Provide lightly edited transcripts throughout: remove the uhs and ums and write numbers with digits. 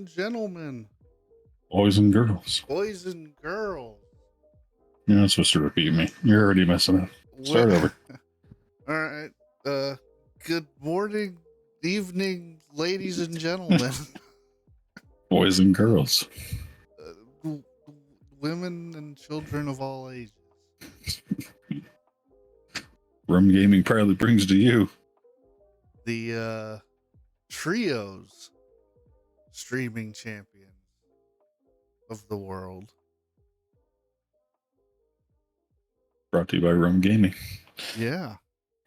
and gentlemen, Boys and girls. boys and girls. You're not supposed to repeat me. You're already messing up. Start over. All right. Good morning, evening, ladies and gentlemen. Boys and girls. Women and children of all ages. RUM-Gaming proudly brings to you The trios streaming champions of the world. brought to you by RUM-Gaming, Yeah,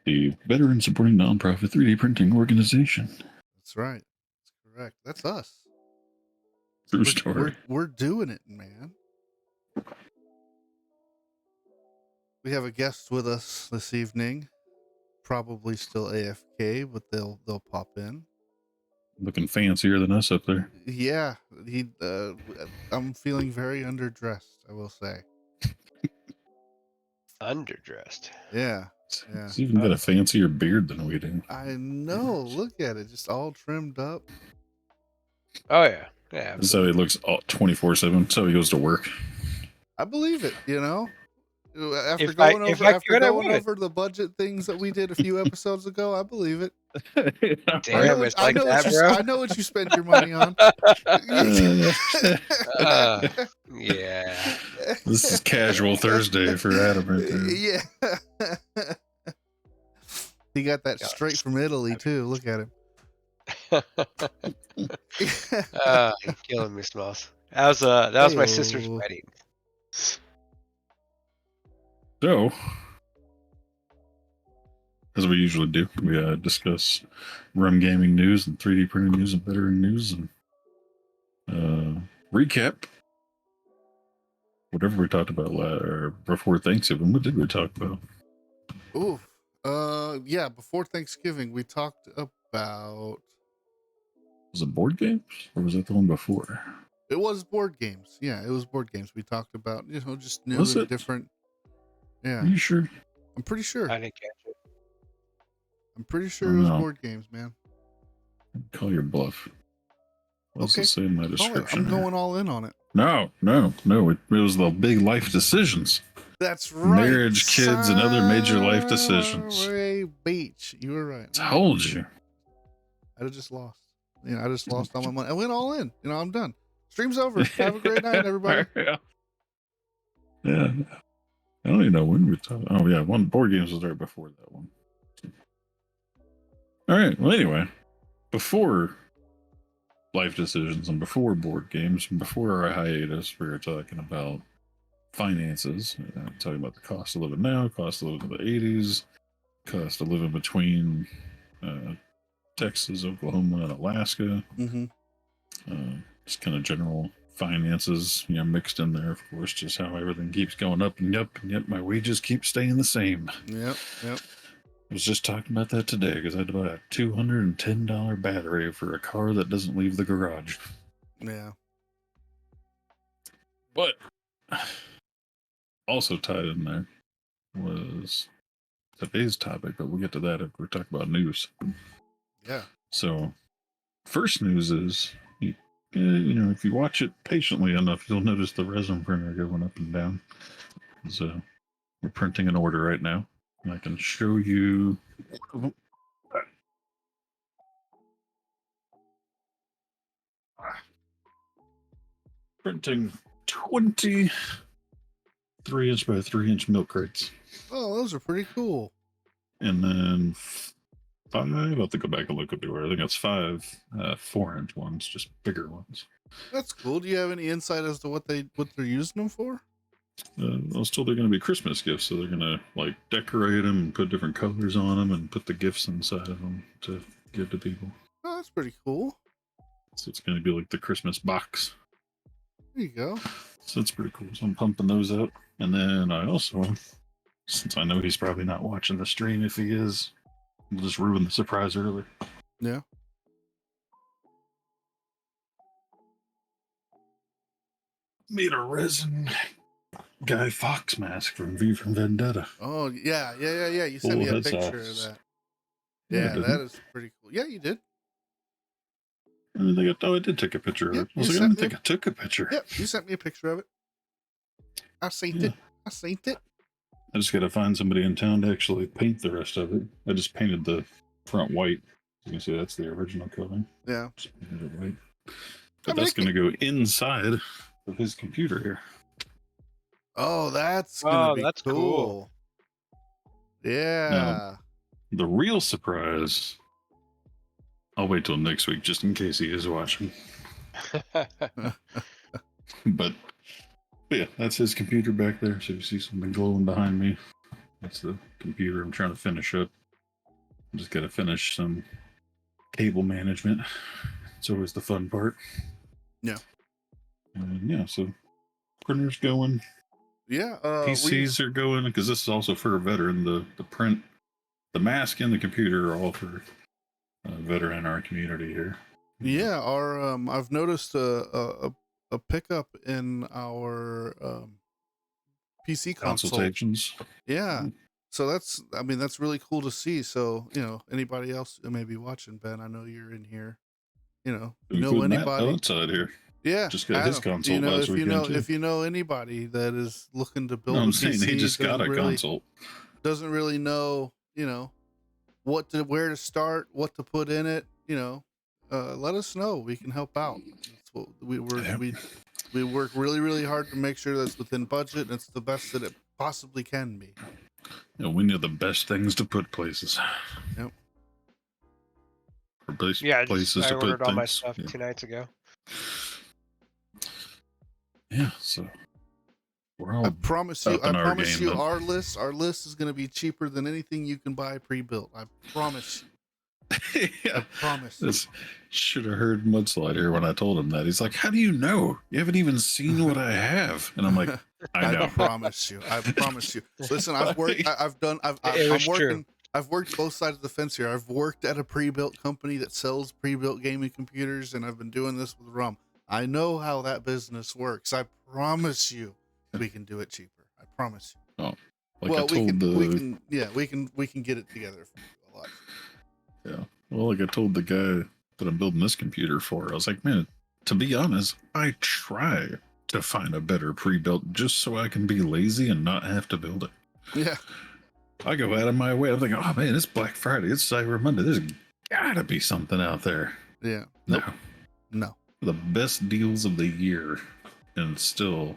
the veteran supporting nonprofit 3D printing organization. that's right. That's correct. That's us. True story. We're doing it, man. We have a guest with us this evening. Probably still AFK, but they'll pop in. Looking fancier than us up there. Yeah, I'm feeling very underdressed, I will say. Underdressed. Yeah. He's even got a fancier beard than we do. I know. Look at it, just all trimmed up. Oh yeah, yeah. That's how he looks 24/7. That's how he goes to work. I believe it. After If I going could, I would. over the budget things that we did a few episodes ago, I believe it. Damn, it's like that, bro. I know what you spent your money on. Yeah. This is casual Thursday for Adam right there. Yeah. He got that straight from Italy too. Look at him. You're killing me, Smalls. That was my sister's Ayo. wedding. So, as we usually do, we discuss RUM-Gaming news and 3D printing news and veteran news and recap whatever we talked about before Thanksgiving. What did we talk about? Ooh. Yeah, before Thanksgiving we talked about, Was it board games or was that the one before? it was board games. Yeah, it was board games. We talked about, just new Was and it? different. Yeah. Are you sure? I'm pretty sure. I didn't catch it. I'm pretty sure it was No. board games, man. Call your bluff. What's Okay. it say in my Call it. description? I'm going all in on it. No. It was the big life decisions. That's right. Marriage, kids, and other major life decisions. Sunray Beach. You were right. Told you. I just lost. I just lost all my money. I went all in. I'm done. Stream's over. Have a great night, everybody. Yeah. I don't even know when we talked. Oh, yeah. One board games was right before that one. All right. Well, anyway, before life decisions and before board games and before our hiatus, we were talking about finances. Talking about the cost of living now, cost of living in the 80s, cost of living between Texas, Oklahoma, and Alaska. Mm-hmm. Just kind of general finances, mixed in there, of course, just how everything keeps going up and up, and yet my wages keep staying the same. Yep. I was just talking about that today because I had to buy a $210 battery for a car that doesn't leave the garage. Yeah. But also tied in there was today's topic, but we'll get to that if we talk about news. Yeah. So, first news is, if you watch it patiently enough, you'll notice the resin printer going up and down. So, we're printing an order right now. And I can show you. Printing 23 inch by 3 inch milk crates. Oh, those are pretty cool. And then 5, I'll have to go back and look at the order. I think that's 5 4-inch ones, just bigger ones. That's cool. Do you have any insight as to what they're using them for? I was told they're going to be Christmas gifts, so they're going to decorate them and put different colors on them and put the gifts inside of them to give to people. Oh, that's pretty cool. So it's going to be like the Christmas box. There you go. So that's pretty cool. So I'm pumping those out. And then I also, since I know he's probably not watching the stream, if he is, we'll just ruin the surprise early. Yeah. Made a resin Guy Fawkes mask from V from Vendetta. Oh, yeah. You sent me a picture of that. Yeah, that is pretty cool. Yeah, you did. I did take a picture of Yep, it. I you was like, I sent didn't me. think I took a picture. Yep, you sent me a picture of it. I seen Yeah. it. I seen it. I just got to find somebody in town to actually paint the rest of it. I just painted the front white. You can see that's the original cover. Yeah. Just painted it white. I But mean, that's going to go inside of his computer here. Oh, that's gonna Oh, be that's cool. cool. Yeah. The real surprise, I'll wait till next week just in case he is watching. But yeah, that's his computer back there. So you see something glowing behind me. That's the computer I'm trying to finish up. Just got to finish some cable management. It's always the fun part. Yeah. And yeah, so printers going, Yeah. PCs are going, because this is also for a veteran. The print, the mask, and the computer are all for a veteran in our community here. Yeah, our I've noticed a pickup in our PC console. Consultations. Yeah. So that's really cool to see. So, anybody else who may be watching, Ben, I know you're in here. Including Matt Anybody. outside here. Yeah. Just got his Adam, console last weekend, too. if you know anybody that is looking to build No, a I'm PC, saying he just got a console. doesn't really know, where to start, what to put in it, let us know. We can help out. That's what we work really, really hard to make sure that's within budget and it's the best that it possibly can be. We know the best things to put places. Yep. Or Yeah, places I to put ordered all my things. stuff Yeah. 2 nights ago. Yeah, so we're all I promise you, up in our game, then. our list is going to be cheaper than anything you can buy pre-built. I promise you. Yeah. I promise. This should have heard Mudslide here when I told him that. He's like, "How do you know? You haven't even seen what I have." And I'm like, "I know." I promise you. I promise you. Listen, I've worked. It was I'm working. true. I've worked both sides of the fence here. I've worked at a pre-built company that sells pre-built gaming computers, and I've been doing this with RUM. I know how that business works. I promise you, we can do it cheaper. I promise you. Oh, like well, I told we can get it together for you a lot. Yeah. Well, like I told the guy that I'm building this computer for, I was like, man, to be honest, I try to find a better pre-built just so I can be lazy and not have to build it. Yeah. I go out of my way. I'm thinking, oh man, it's Black Friday, it's Cyber Monday. There's gotta be something out there. Yeah. No. No. The best deals of the year and still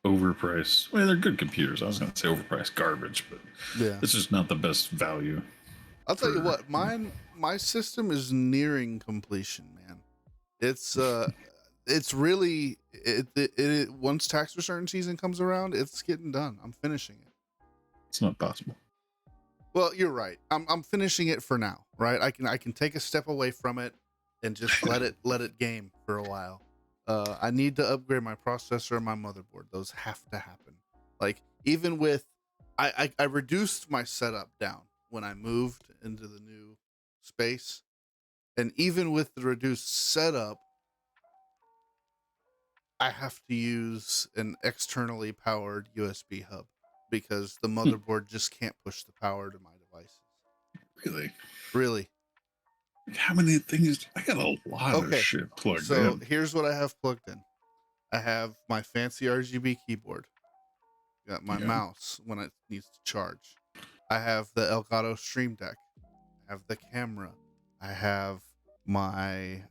overpriced. Well, they're good computers. I was going to say overpriced garbage, but Yeah. it's just not the best value. I'll tell you what, my system is nearing completion, man. It's really once tax return season comes around, it's getting done. I'm finishing it. It's not possible. Well, you're right. I'm finishing it for now, right? I can take a step away from it and just let it game for a while. I need to upgrade my processor and my motherboard. Those have to happen. Like, even with I reduced my setup down when I moved into the new space, and even with the reduced setup, I have to use an externally powered USB hub because the motherboard just can't push the power to my devices. Really. How many things? I got a lot of shit plugged in. Here's what I have plugged in. I have my fancy RGB keyboard. Got my mouse when it needs to charge. I have the Elgato Stream Deck. I have the camera. I have my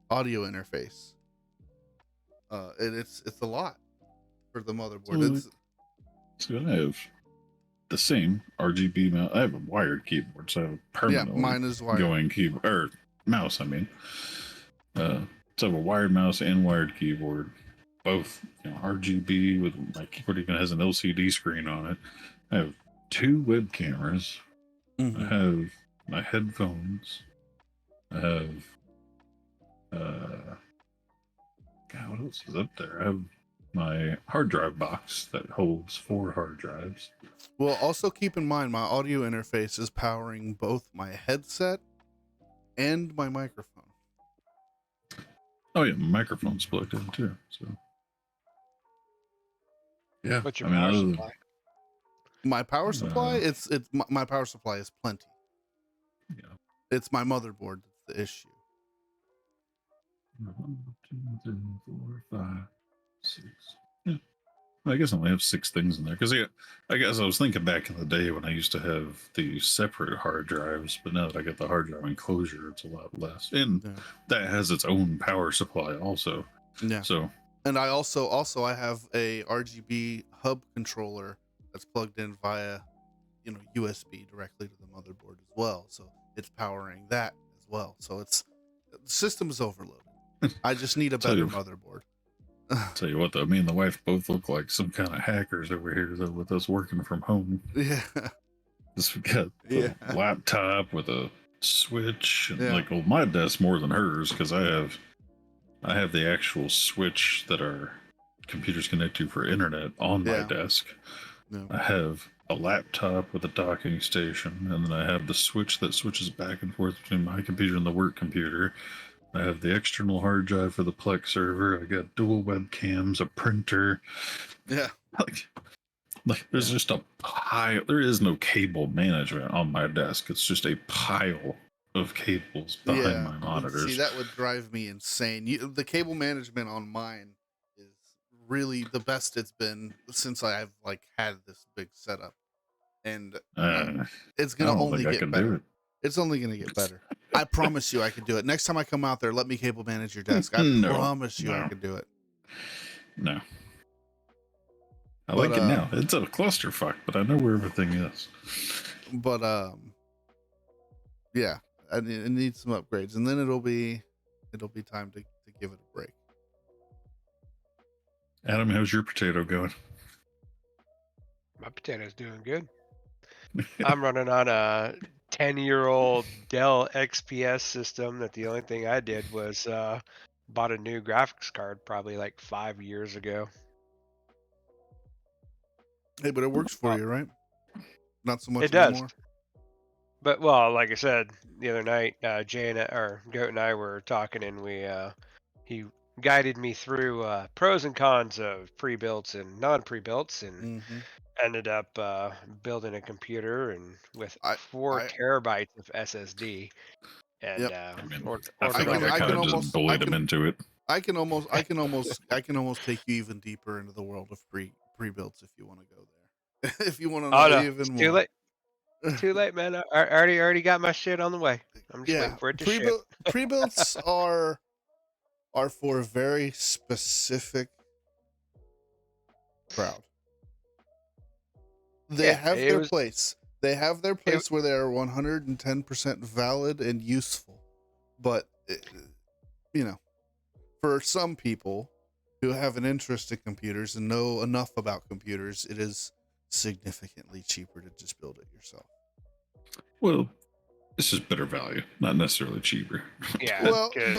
audio interface. And it's a lot for the motherboard. So I have the same RGB mouse. I have a wired keyboard, so I have a permanent mine is wired. going keyboard or mouse. I mean, so I have a wired mouse and wired keyboard, both RGB with my keyboard even has an LCD screen on it. I have 2 web cameras. Mm-hmm. I have my headphones. I have God, what else is up there? I have my hard drive box that holds 4 hard drives. Well, also keep in mind my audio interface is powering both my headset and my microphone. Oh yeah, my microphone's plugged in too. So yeah, What's your power supply? My power supply, my power supply is plenty. Yeah. It's my motherboard that's the issue. 1, 2, 3, 4, 5, 6. Yeah. I guess I only have 6 things in there because I guess I was thinking back in the day when I used to have the separate hard drives, but now that I got the hard drive enclosure, it's a lot less, and that has its own power supply also. Yeah. So, and I also I have a RGB hub controller that's plugged in via, USB directly to the motherboard as well. So it's powering that as well. So the system is overloaded. I just need a better motherboard. Tell you what, though, me and the wife both look like some kind of hackers over here, though, with us working from home. Yeah. Just we got the laptop with a switch, and well, my desk more than hers because I have the actual switch that our computers connect to for internet on my desk. Yeah. I have a laptop with a docking station, and then I have the switch that switches back and forth between my computer and the work computer. I have the external hard drive for the Plex server. I got dual webcams, a printer. Yeah. Like there's just a pile. There is no cable management on my desk. It's just a pile of cables behind my monitors. See, that would drive me insane. The cable management on mine is really the best it's been since I've had this big setup, and it's gonna only get better. It's only gonna get better. I promise you, I can do it. Next time I come out there, let me cable manage your desk. I promise you, I can do it. No. I like it now. It's a clusterfuck, but I know where everything is. But yeah, it needs some upgrades, and then it'll be time to give it a break. Adam, how's your potato going? My potato's doing good. I'm running on a 10-year-old Dell XPS system that the only thing I did was bought a new graphics card probably 5 years ago. Hey, but it works for you, right? Not so much it does. anymore. But well, like I said the other night, Jay or Goat and I were talking, and he guided me through pros and cons of pre-builts and non-pre-builts, and ended up building a computer and with 4 terabytes of SSD. And I kind of just bullied him into it. I can almost take you even deeper into the world of pre-builts if you want to go there. If you want to know even more. Too late. Too late, man. I already got my shit on the way. I'm just waiting for it to ship. Pre-builts are for a very specific crowd. They have their place. They have their place where they are 110% valid and useful. But for some people who have an interest in computers and know enough about computers, it is significantly cheaper to just build it yourself. Well, it's just better value, not necessarily cheaper. Yeah, well, you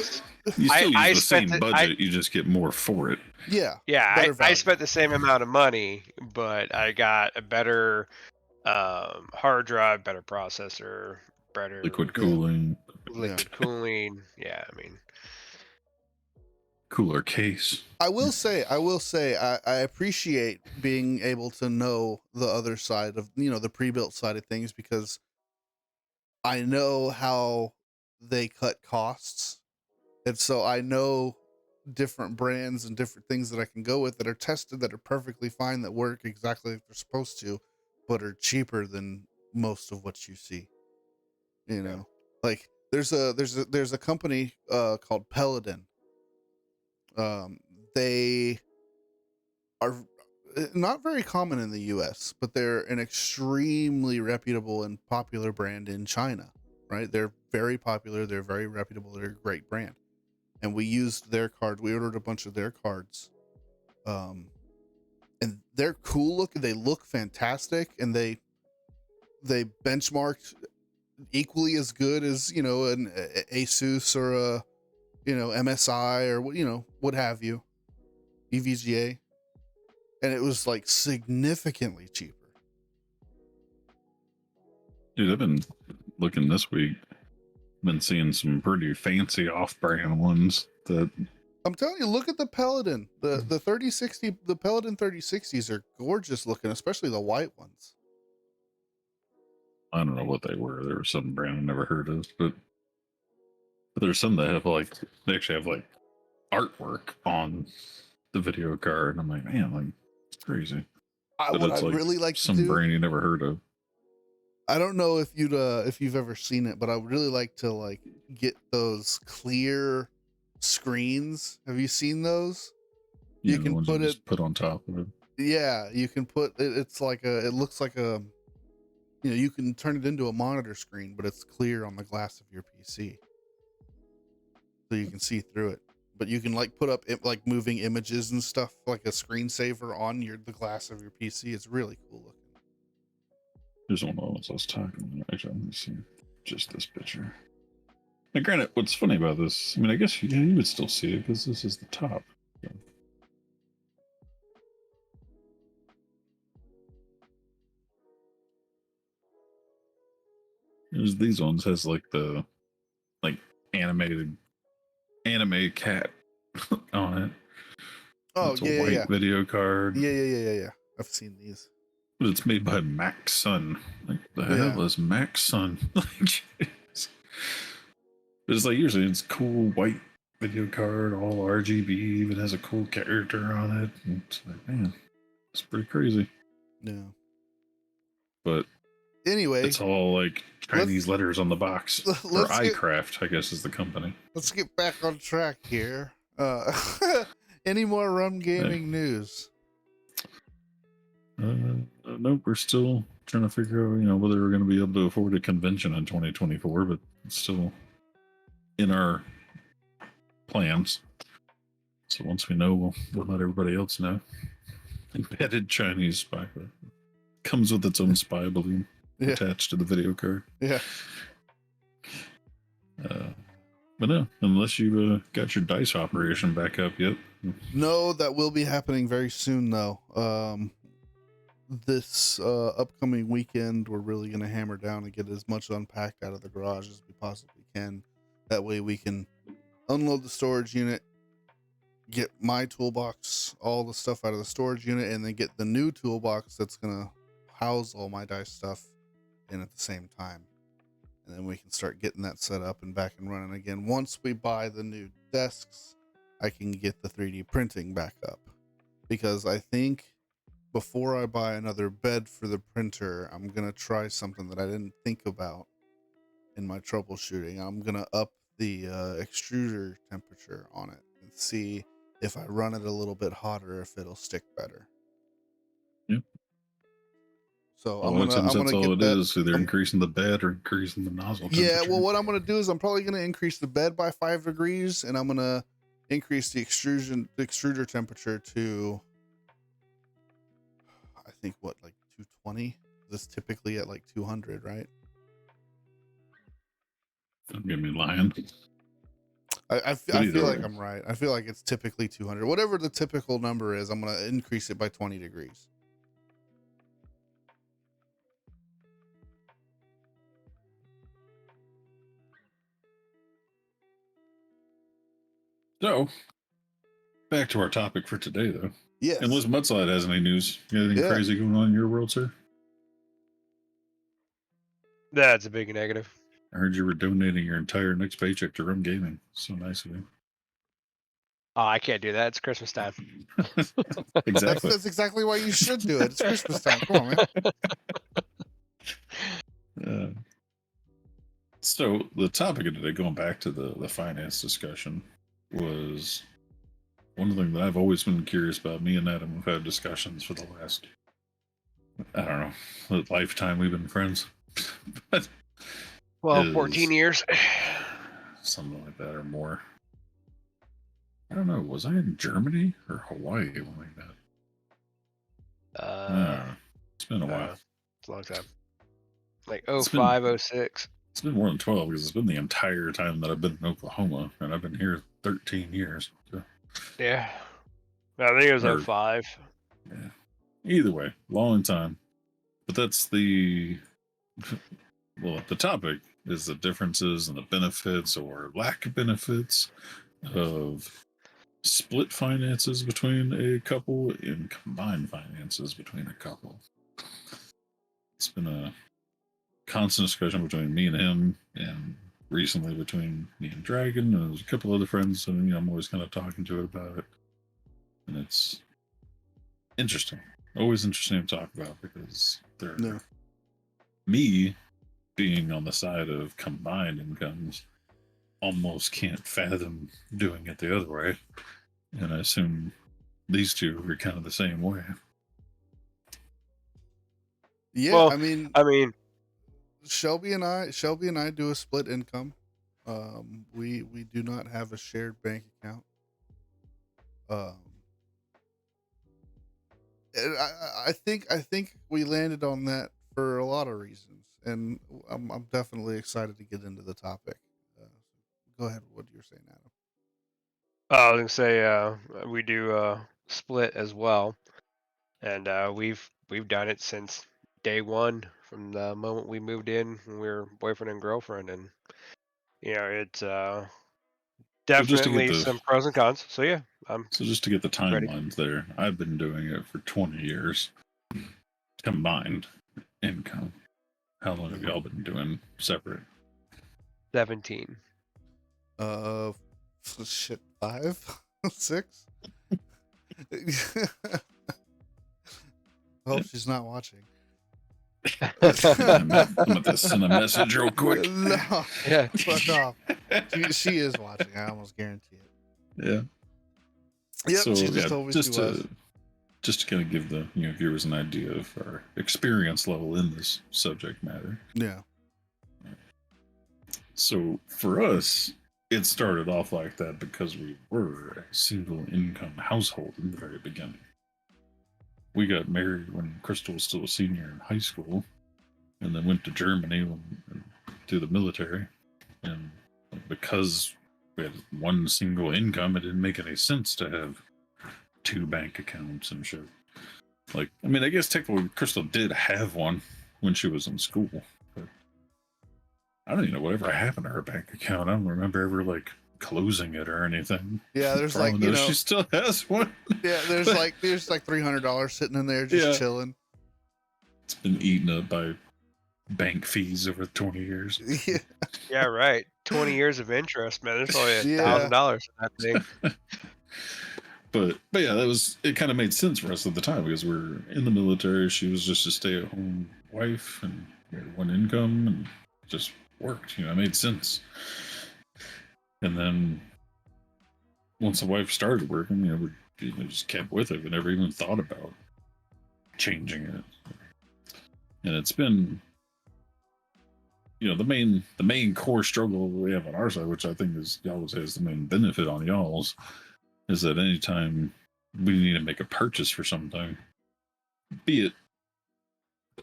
still use the same budget, you just get more for it. Yeah. I spent the same amount of money, but I got a better hard drive, better processor, better liquid cooling. Yeah, I mean, cooler case. I will say, I appreciate being able to know the other side of, the pre-built side of things, because I know how they cut costs. And so I know different brands and different things that I can go with that are tested, that are perfectly fine, that work exactly like they're supposed to, but are cheaper than most of what you see. Like there's a company called Paladin. They are not very common in the US, but they're an extremely reputable and popular brand in China, right? They're very popular. They're very reputable. They're a great brand. And we used their card. We ordered a bunch of their cards. And they're cool looking. They look fantastic. And they benchmarked equally as good as, an Asus or a, MSI or, what have you, EVGA. And it was significantly cheaper. Dude, I've been looking this week. Been seeing some pretty fancy off-brand ones that I'm telling you, look at the Paladin. The 3060, the Paladin 3060s are gorgeous looking, especially the white ones. I don't know what they were. There was some brand I never heard of, but But there's some that have like they actually have like artwork on the video card. And I'm like, man, like it's crazy. But What it's I'd like really like to some do, brand you never heard of. I don't know if you've ever seen it, but I would really like to like get those clear screens. Have you seen those? You You know, the can ones put you it, just put on top of it. yeah, you can put it, it's like it looks like a, you know, you can turn it into a monitor screen, but it's clear on the glass of your PC. So you can see through it. But you can like put up like moving images and stuff like a screensaver on the glass of your PC. It's really cool looking. Here's one of the ones I was talking about. Actually, let me see just this picture. Now, granted, what's funny about this, I mean, I guess you would still see it because this is the top. So. There's these ones has like the like animated anime cat on it. Oh, It's a yeah, white yeah. video card. Yeah. I've seen these. But it's made by Max Sun. Like the Yeah. hell is Max Sun? Like, jeez. But it's like usually it's cool white video card, all RGB, even has a cool character on it. And it's like, man, it's pretty crazy. Yeah. But Anyway, it's all like Chinese letters on the box. Or iCraft, I guess, is the company. Let's get back on track here. Any more RUM-Gaming news? Nope, we're still trying to figure out, whether we're going to be able to afford a convention in 2024, but it's still in our plans. So once we know, we'll let everybody else know. Embedded Chinese spy comes with its own spy balloon attached to the video card. Yeah. But no, unless you got your dice operation back up yet. No, that will be happening very soon, though. This upcoming weekend, we're really going to hammer down and get as much unpacked out of the garage as we possibly can. That way we can unload the storage unit, get my toolbox, all the stuff out of the storage unit, and then get the new toolbox that's going to house all my dice stuff in at the same time. And then we can start getting that set up and back and running again. Once we buy the new desks, I can get the 3D printing back up. Because I think before I buy another bed for the printer, I'm going to try something that I didn't think about in my troubleshooting. I'm going to up the extruder temperature on it and see if I run it a little bit hotter, if it'll stick better. Yep. So well, I'm gonna that's get all it that. is, either increasing the bed or increasing the nozzle Yeah, temperature. well, what I'm gonna do is I'm probably gonna increase the bed by 5 degrees, and I'm gonna increase the extruder temperature to, I think, what, like 220? This typically at like 200, right? Don't get me lying. I feel like I'm right. I feel like it's typically 200. Whatever the typical number is, I'm gonna increase it by 20 degrees. So, back to our topic for today, though. Yes. Unless Mudslide has any news. Anything crazy going on in your world, sir? That's a big negative. I heard you were donating your entire next paycheck to RUM-Gaming. So nice of you. Oh, I can't do that. It's Christmas time. Exactly. That's exactly why you should do it. It's Christmas time. Come on, man. So the topic of today, going back to the finance discussion, was one thing that I've always been curious about. Me and Adam have had discussions for the last, I don't know, what lifetime we've been friends. But 14 years. Something like that or more. I don't know. Was I in Germany or Hawaii when we met? It's been a while. It's a long time. Like 05, 06. It's been more than 12 because it's been the entire time that I've been in Oklahoma, and I've been here 13 years. So. Yeah. I think it was 05. Yeah. Either way, long time. But that's the topic is the differences and the benefits or lack of benefits of split finances between a couple and combined finances between a couple. It's been a constant discussion between me and him and recently between me and Dragon, and there's a couple other friends, and I'm always kind of talking to it about it, and it's interesting. Always interesting to talk about because they're me being on the side of combined incomes almost can't fathom doing it the other way, and I assume these two are kind of the same way. Yeah, Well, I mean, Shelby and I do a split income. We do not have a shared bank account. And I think we landed on that for a lot of reasons, and I'm definitely excited to get into the topic. Go ahead, what you're saying, Adam. I was gonna say we do split as well, and we've done it since day one, from the moment we moved in when we were boyfriend and girlfriend, and it's So just to get definitely some pros and cons. So yeah, I'm just to get the ready. timelines there, I've been doing it for 20 years combined income. How long have y'all been doing separate? 17. Shit, 5, 6. Hope she's not watching. I'm going to send a message real quick. No, Yeah. fuck off. She is watching. I almost guarantee it. Yeah. Yep, So she just told me she was. Just to kind of give the viewers an idea of our experience level in this subject matter. Yeah. So for us, it started off like that because we were a single income household in the very beginning. We got married when Crystal was still a senior in high school, and then went to Germany to the military. And because we had one single income, it didn't make any sense to have 2 bank accounts and shit. Like, I mean, I guess technically Crystal did have one when she was in school, but I don't even know whatever happened to her bank account. I don't remember ever like closing it or anything. Yeah, there's For all like, I know, she still has one. Yeah, there's like $300 sitting in there just chilling. It's been eaten up by bank fees over 20 years. Yeah. Yeah, right. 20 years of interest, man. There's probably $1,000 in that thing. But yeah, it kind of made sense for us at the time because we're in the military. She was just a stay-at-home wife, and we had one income, and it just worked. It made sense. And then once the wife started working, we just kept with it. We never even thought about changing it. And it's been, the main core struggle we have on our side, which I think is y'all's has the main benefit on y'all's, is that anytime we need to make a purchase for something, be it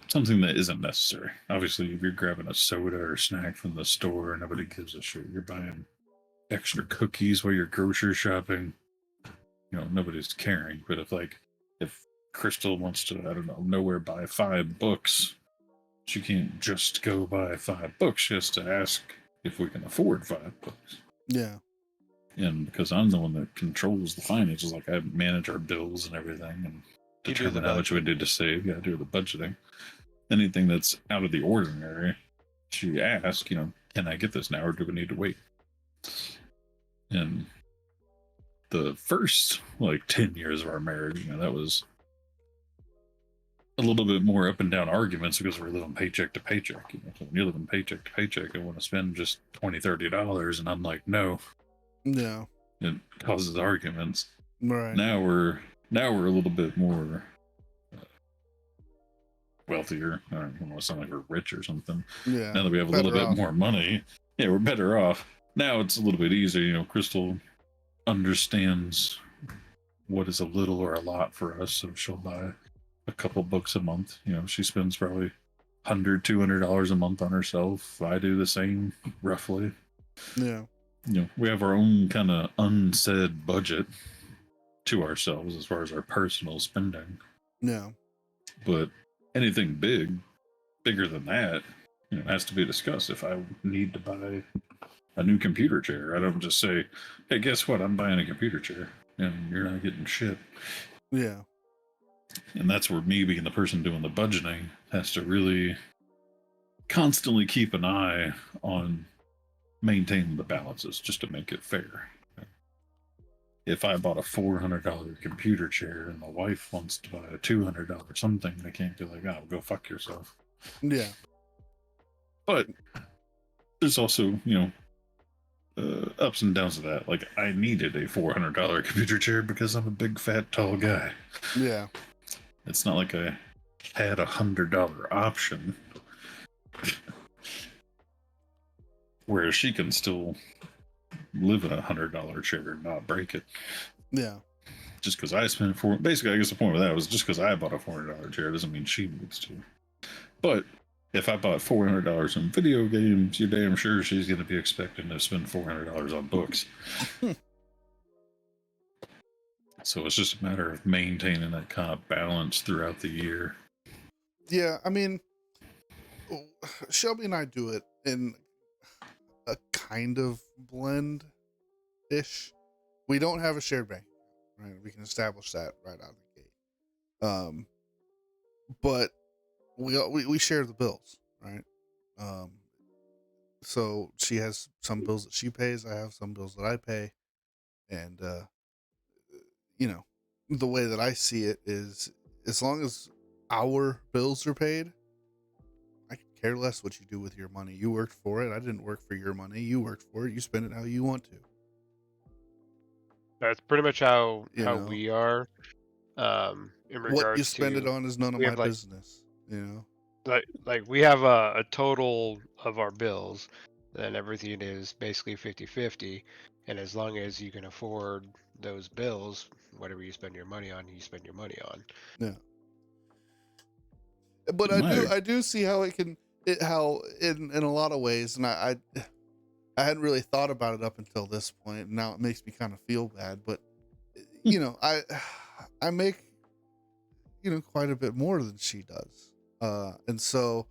something that isn't necessary. Obviously, if you're grabbing a soda or snack from the store, nobody gives a shit. You're buying extra cookies while you're grocery shopping, nobody's caring. But if Crystal wants to, I don't know, nowhere buy 5 books, she can't just go buy 5 books. She has to ask if we can afford 5 books. Yeah. And because I'm the one that controls the finances, like I manage our bills and everything and determine how much we need to save. Yeah, I do the budgeting. Anything that's out of the ordinary, she asks, can I get this now or do we need to wait? And the first 10 years of our marriage, that was a little bit more up and down arguments because we're living paycheck to paycheck. So when you're living paycheck to paycheck, I want to spend just $20-$30, and I'm like, no. No. It causes arguments. Right. Now we're a little bit more wealthier. I don't want to sound like we're rich or something. Yeah. Now that we have a little bit more money, yeah, we're better off. Now it's a little bit easier. Crystal understands what is a little or a lot for us, so she'll buy a couple books a month. She spends probably $100-$200 a month on herself. I do the same, roughly. Yeah. We have our own kind of unsaid budget to ourselves as far as our personal spending. Yeah. But anything bigger than that, has to be discussed. If I need to buy a new computer chair, I don't just say, hey, guess what? I'm buying a computer chair and you're not getting shit. Yeah. And that's where me being the person doing the budgeting has to really constantly keep an eye on maintain the balances just to make it fair. If I bought a $400 computer chair and my wife wants to buy a $200 something, they can't be like, oh, go fuck yourself. Yeah. But there's also, ups and downs of that. Like, I needed a $400 computer chair because I'm a big, fat, tall guy. Yeah. It's not like I had $100 option. Whereas she can still live in a $100 chair and not break it. Yeah. Just because I spent basically, I guess the point of that was just because I bought a $400 chair doesn't mean she needs to. But if I bought $400 in video games, you're damn sure she's going to be expecting to spend $400 on books. So it's just a matter of maintaining that kind of balance throughout the year. Yeah, I mean, Shelby and I do it in a kind of blend-ish. We don't have a shared bank, right? We can establish that right out of the gate. But we share the bills, right? So she has some bills that she pays, I have some bills that I pay, and the way that I see it is, as long as our bills are paid, I could care less what you do with your money. You worked for it. I didn't work for your money. You worked for it. You spend it how you want to. That's pretty much how know, we are. In regards what you spend it to, on is none of we my have like business. like we have a total of our bills, and everything is basically 50-50. And as long as you can afford those bills, whatever you spend your money on, you spend your money on. Yeah. But My I do see how how in a lot of ways, and I hadn't really thought about it up until this point. Now it makes me kind of feel bad, but I make quite a bit more than she does, and so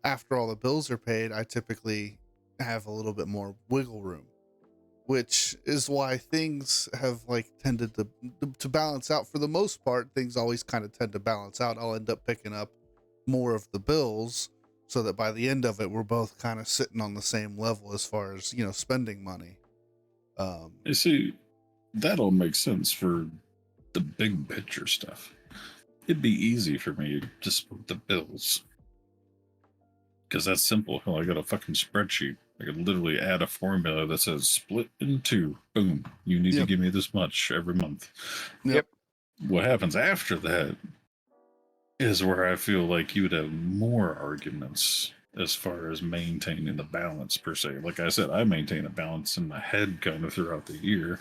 after all the bills are paid, I typically have a little bit more wiggle room, which is why things have tended to balance out. For the most part, things always kind of tend to balance out. I'll end up picking up more of the bills, so that by the end of it, we're both kind of sitting on the same level as far as spending money. You see, that all makes sense for the big picture stuff. It'd be easy for me to just split the bills. Because that's simple. Hell, I got a fucking spreadsheet. I could literally add a formula that says split in two. Boom. You need to give me this much every month. Yep. What happens after that is where I feel like you would have more arguments as far as maintaining the balance per se. Like I said, I maintain a balance in my head kind of throughout the year.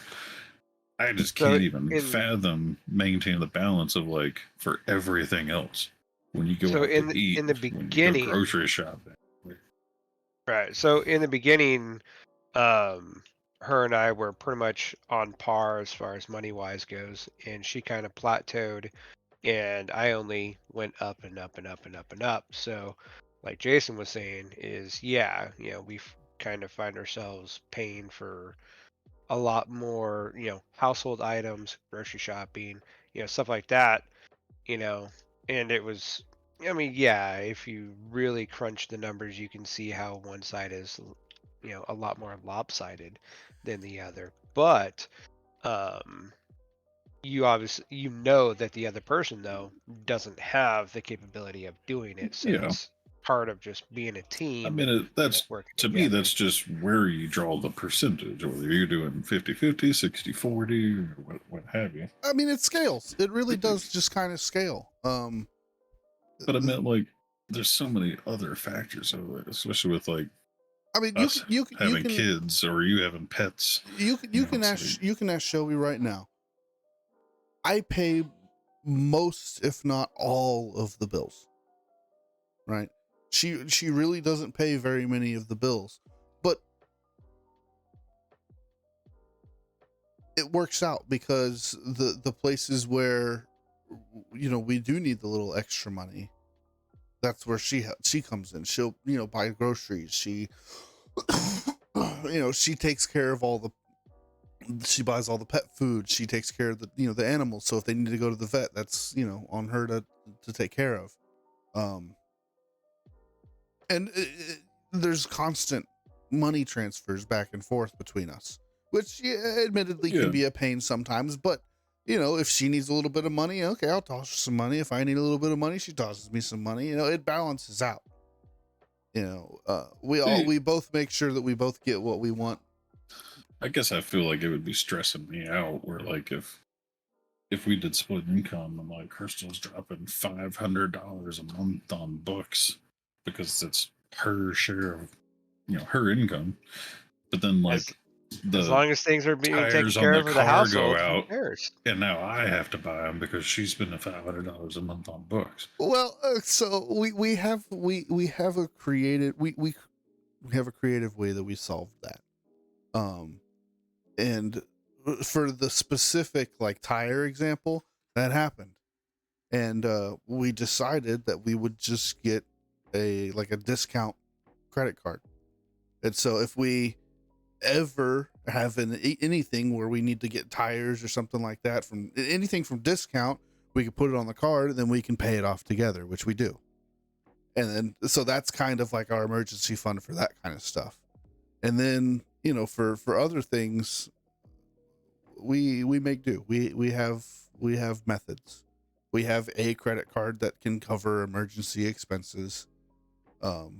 I just can't even fathom maintaining the balance of for everything else. When you go out to eat, in the when you go beginning, grocery shopping. right? So in the beginning, her and I were pretty much on par as far as money wise goes, and she kind of plateaued, and I only went up and up and up and up and up. So, like Jason was saying, is we kind of find ourselves paying for a lot more, household items, grocery shopping, stuff like that, and it was, I mean, yeah, if you really crunch the numbers, you can see how one side is, a lot more lopsided than the other. But you obviously, that the other person though doesn't have the capability of doing it, so it's part of just being a team. I mean, that's working to together. me, that's just where you draw the percentage, whether you're doing 50-50, 60-40, or what have you. I mean, it scales. It really does just kind of scale. But I meant there's so many other factors of it, especially with I mean, us you having can kids or you having pets. You can ask Shelby right now. I pay most, if not all, of the bills. Right? She really doesn't pay very many of the bills, but it works out because the places where we do need the little extra money, that's where she comes in. She'll buy groceries. She she takes care of she buys all the pet food. She takes care of the animals. So if they need to go to the vet, that's on her to take care of. And there's constant money transfers back and forth between us, which admittedly can be a pain sometimes. But if she needs a little bit of money, okay, I'll toss her some money. If I need a little bit of money, she tosses me some money. It balances out. We both make sure that we both get what we want. I guess I feel like it would be stressing me out where like if we did split income and like Crystal's dropping $500 a month on books because it's her share of her income, but then like as long as things are being taken tires care on of the for the car household, go who out, cares? and now I have to buy them because she's spending $500 a month on books. Well, so we have a creative we have a creative way that we solved that. And for the specific like tire example, that happened. And we decided that we would just get a discount credit card. And so if we ever have anything where we need to get tires or something like that from anything from discount, we can put it on the card and then we can pay it off together, which we do. And then so that's kind of like our emergency fund for that kind of stuff. And then for other things, we make do. We have methods. We have a credit card that can cover emergency expenses.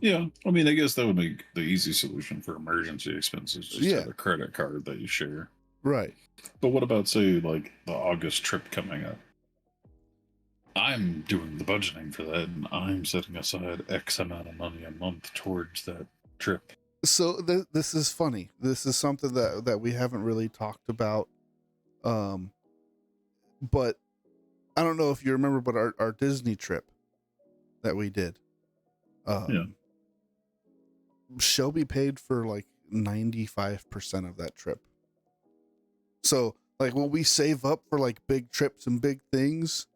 Yeah, I mean, I guess that would make the easy solution for emergency expenses. Just have a credit card that you share. Right. But what about, say, like the August trip coming up? I'm doing the budgeting for that, and I'm setting aside X amount of money a month towards that trip. So this is funny. This is something that we haven't really talked about. But I don't know if you remember, but our Disney trip that we did, Shelby paid for like 95% of that trip. So like when we save up for like big trips and big things,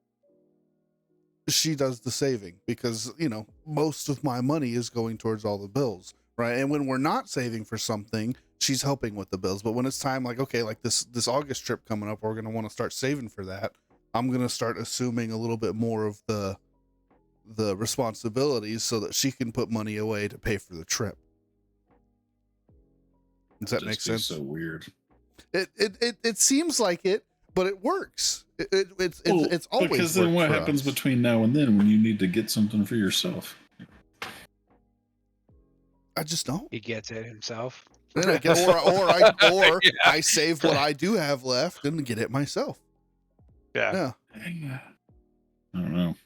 she does the saving because, most of my money is going towards all the bills. Right. And when we're not saving for something, she's helping with the bills. But when it's time, like, okay, like this August trip coming up, we're going to want to start saving for that. I'm going to start assuming a little bit more of the responsibilities so that she can put money away to pay for the trip. Does that make sense? So weird. It seems like it, but it works. It's always because then what happens between now and then when you need to get something for yourself? I just don't. He gets it himself. I save what I do have left and get it myself. Yeah. I don't know.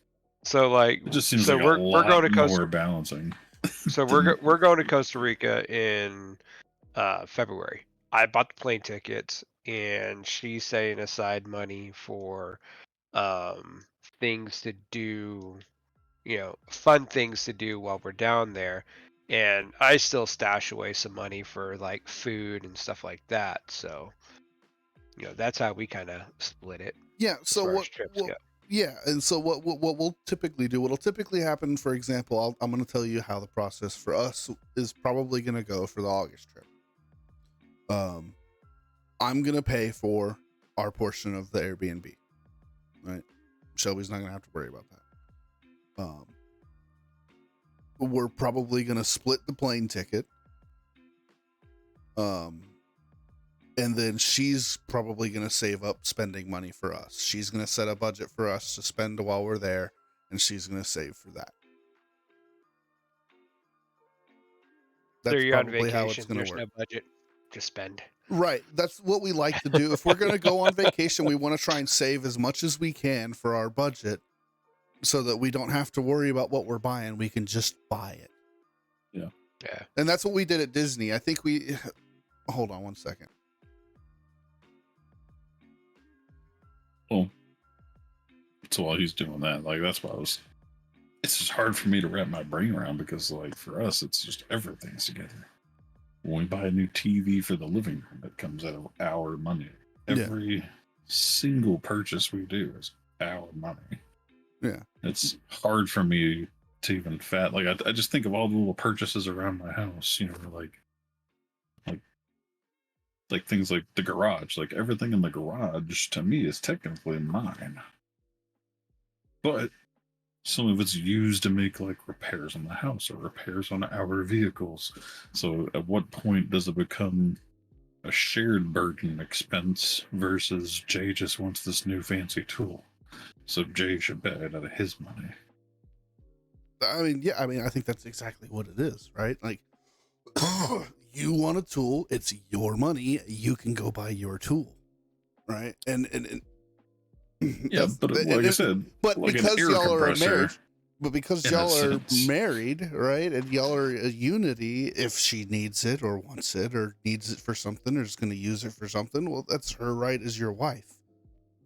So like, it just seems so like we're going to more balancing. So we're going to Costa Rica in February. I bought the plane tickets, and she's setting aside money for things to do, fun things to do while we're down there. And I still stash away some money for like food and stuff like that. So, that's how we kind of split it. Yeah. So what? Yeah, and so what we'll typically do, what'll typically happen, for example, I'm going to tell you how the process for us is probably going to go for the August trip. I'm going to pay for our portion of the Airbnb, right? Shelby's not going to have to worry about that. We're probably going to split the plane ticket. And then she's probably going to save up spending money for us. She's going to set a budget for us to spend while we're there, and she's going to save for that. That's so you're probably on vacation, how it's going to work. There's no budget to spend. Right. That's what we like to do. If we're going to go on vacation, we want to try and save as much as we can for our budget so that we don't have to worry about what we're buying. We can just buy it. Yeah. Yeah. And that's what we did at Disney. I think hold on one second. Well, so while he's doing that, like, that's why it's just hard for me to wrap my brain around because, like, for us, it's just everything's together. When we buy a new TV for the living room, it comes out of our money. Every single purchase we do is our money. Yeah. It's hard for me to even I just think of all the little purchases around my house, like things like the garage, like everything in the garage to me is technically mine. But Some of it's used to make like repairs on the house or repairs on our vehicles. So at what point does it become a shared burden expense versus Jay just wants this new fancy tool? So Jay should pay it out of his money. I mean, yeah, I mean, I think that's exactly what it is, right? Like, you want a tool, it's your money, you can go buy your tool, right? And Yeah, but like I said, but like because an air y'all are compressor, married, but because in a y'all are sense. married, right, and y'all are a unity, if she needs it or wants it or needs it for something or is going to use it for something, well, that's her right as your wife.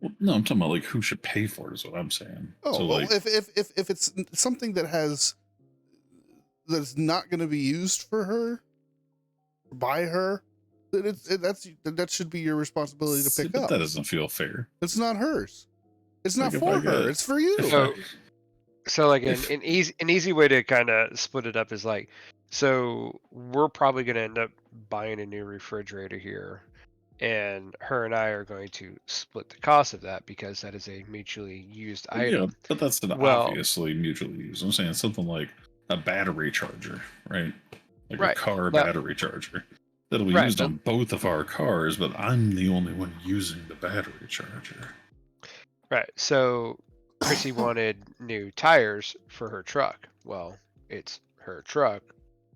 Well, no, I'm talking about like who should pay for it is what I'm saying. Oh, So well, like, if it's something that's not going to be used for her, by her, then that should be your responsibility to see, pick but up. that doesn't feel fair. It's not hers. It's not Like, if for I her. got- It's for you. if So, I- so like if- an easy way to kind of split it up is like, so we're probably going to end up buying a new refrigerator here, and her and I are going to split the cost of that because that is a mutually used yeah, item. but that's not Well- obviously mutually used. I'm saying something like a battery charger, right? Like a Right. car Now- battery charger. That'll be Right, used but- on both of our cars, but I'm the only one using the battery charger. Right. So Chrissy wanted new tires for her truck. Well, it's her truck,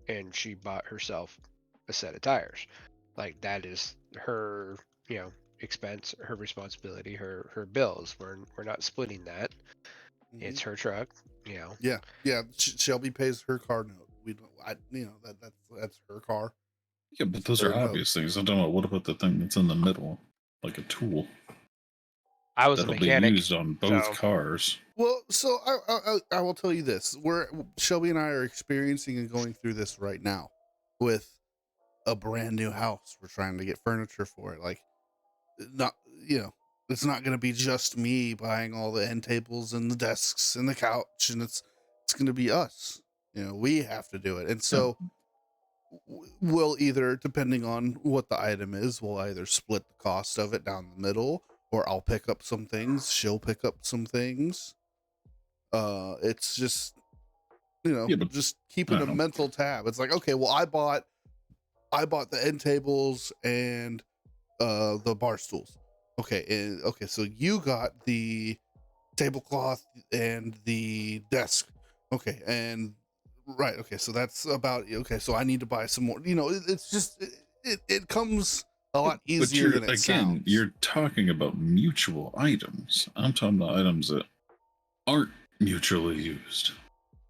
and she bought herself a set of tires. Like that is her, expense, her responsibility, her bills. We're not splitting that. It's her truck. Yeah. Shelby pays her car note. We don't. That's her car. Yeah, but those Fair are enough. obvious things. I don't know. What about the thing that's in the middle, like a tool I was a that'll mechanic. be used on both so- cars? Well, so I will tell you this: Shelby and I are experiencing and going through this right now with a brand new house. We're trying to get furniture for it. Like, not it's not going to be just me buying all the end tables and the desks and the couch, and it's going to be us. We have to do it, and so. We'll either, depending on what the item is, we'll either split the cost of it down the middle, or I'll pick up some things, she'll pick up some things. It's just, Yeah, but just keeping I a don't know. mental tab. It's like, okay, well, I bought the end tables and the bar stools. Okay, so you got the tablecloth and the desk. Okay, and right. Okay, so that's about. Okay, so I need to buy some more. It's just it comes a lot easier than it sounds. You're talking about mutual items. I'm talking about items that aren't mutually used.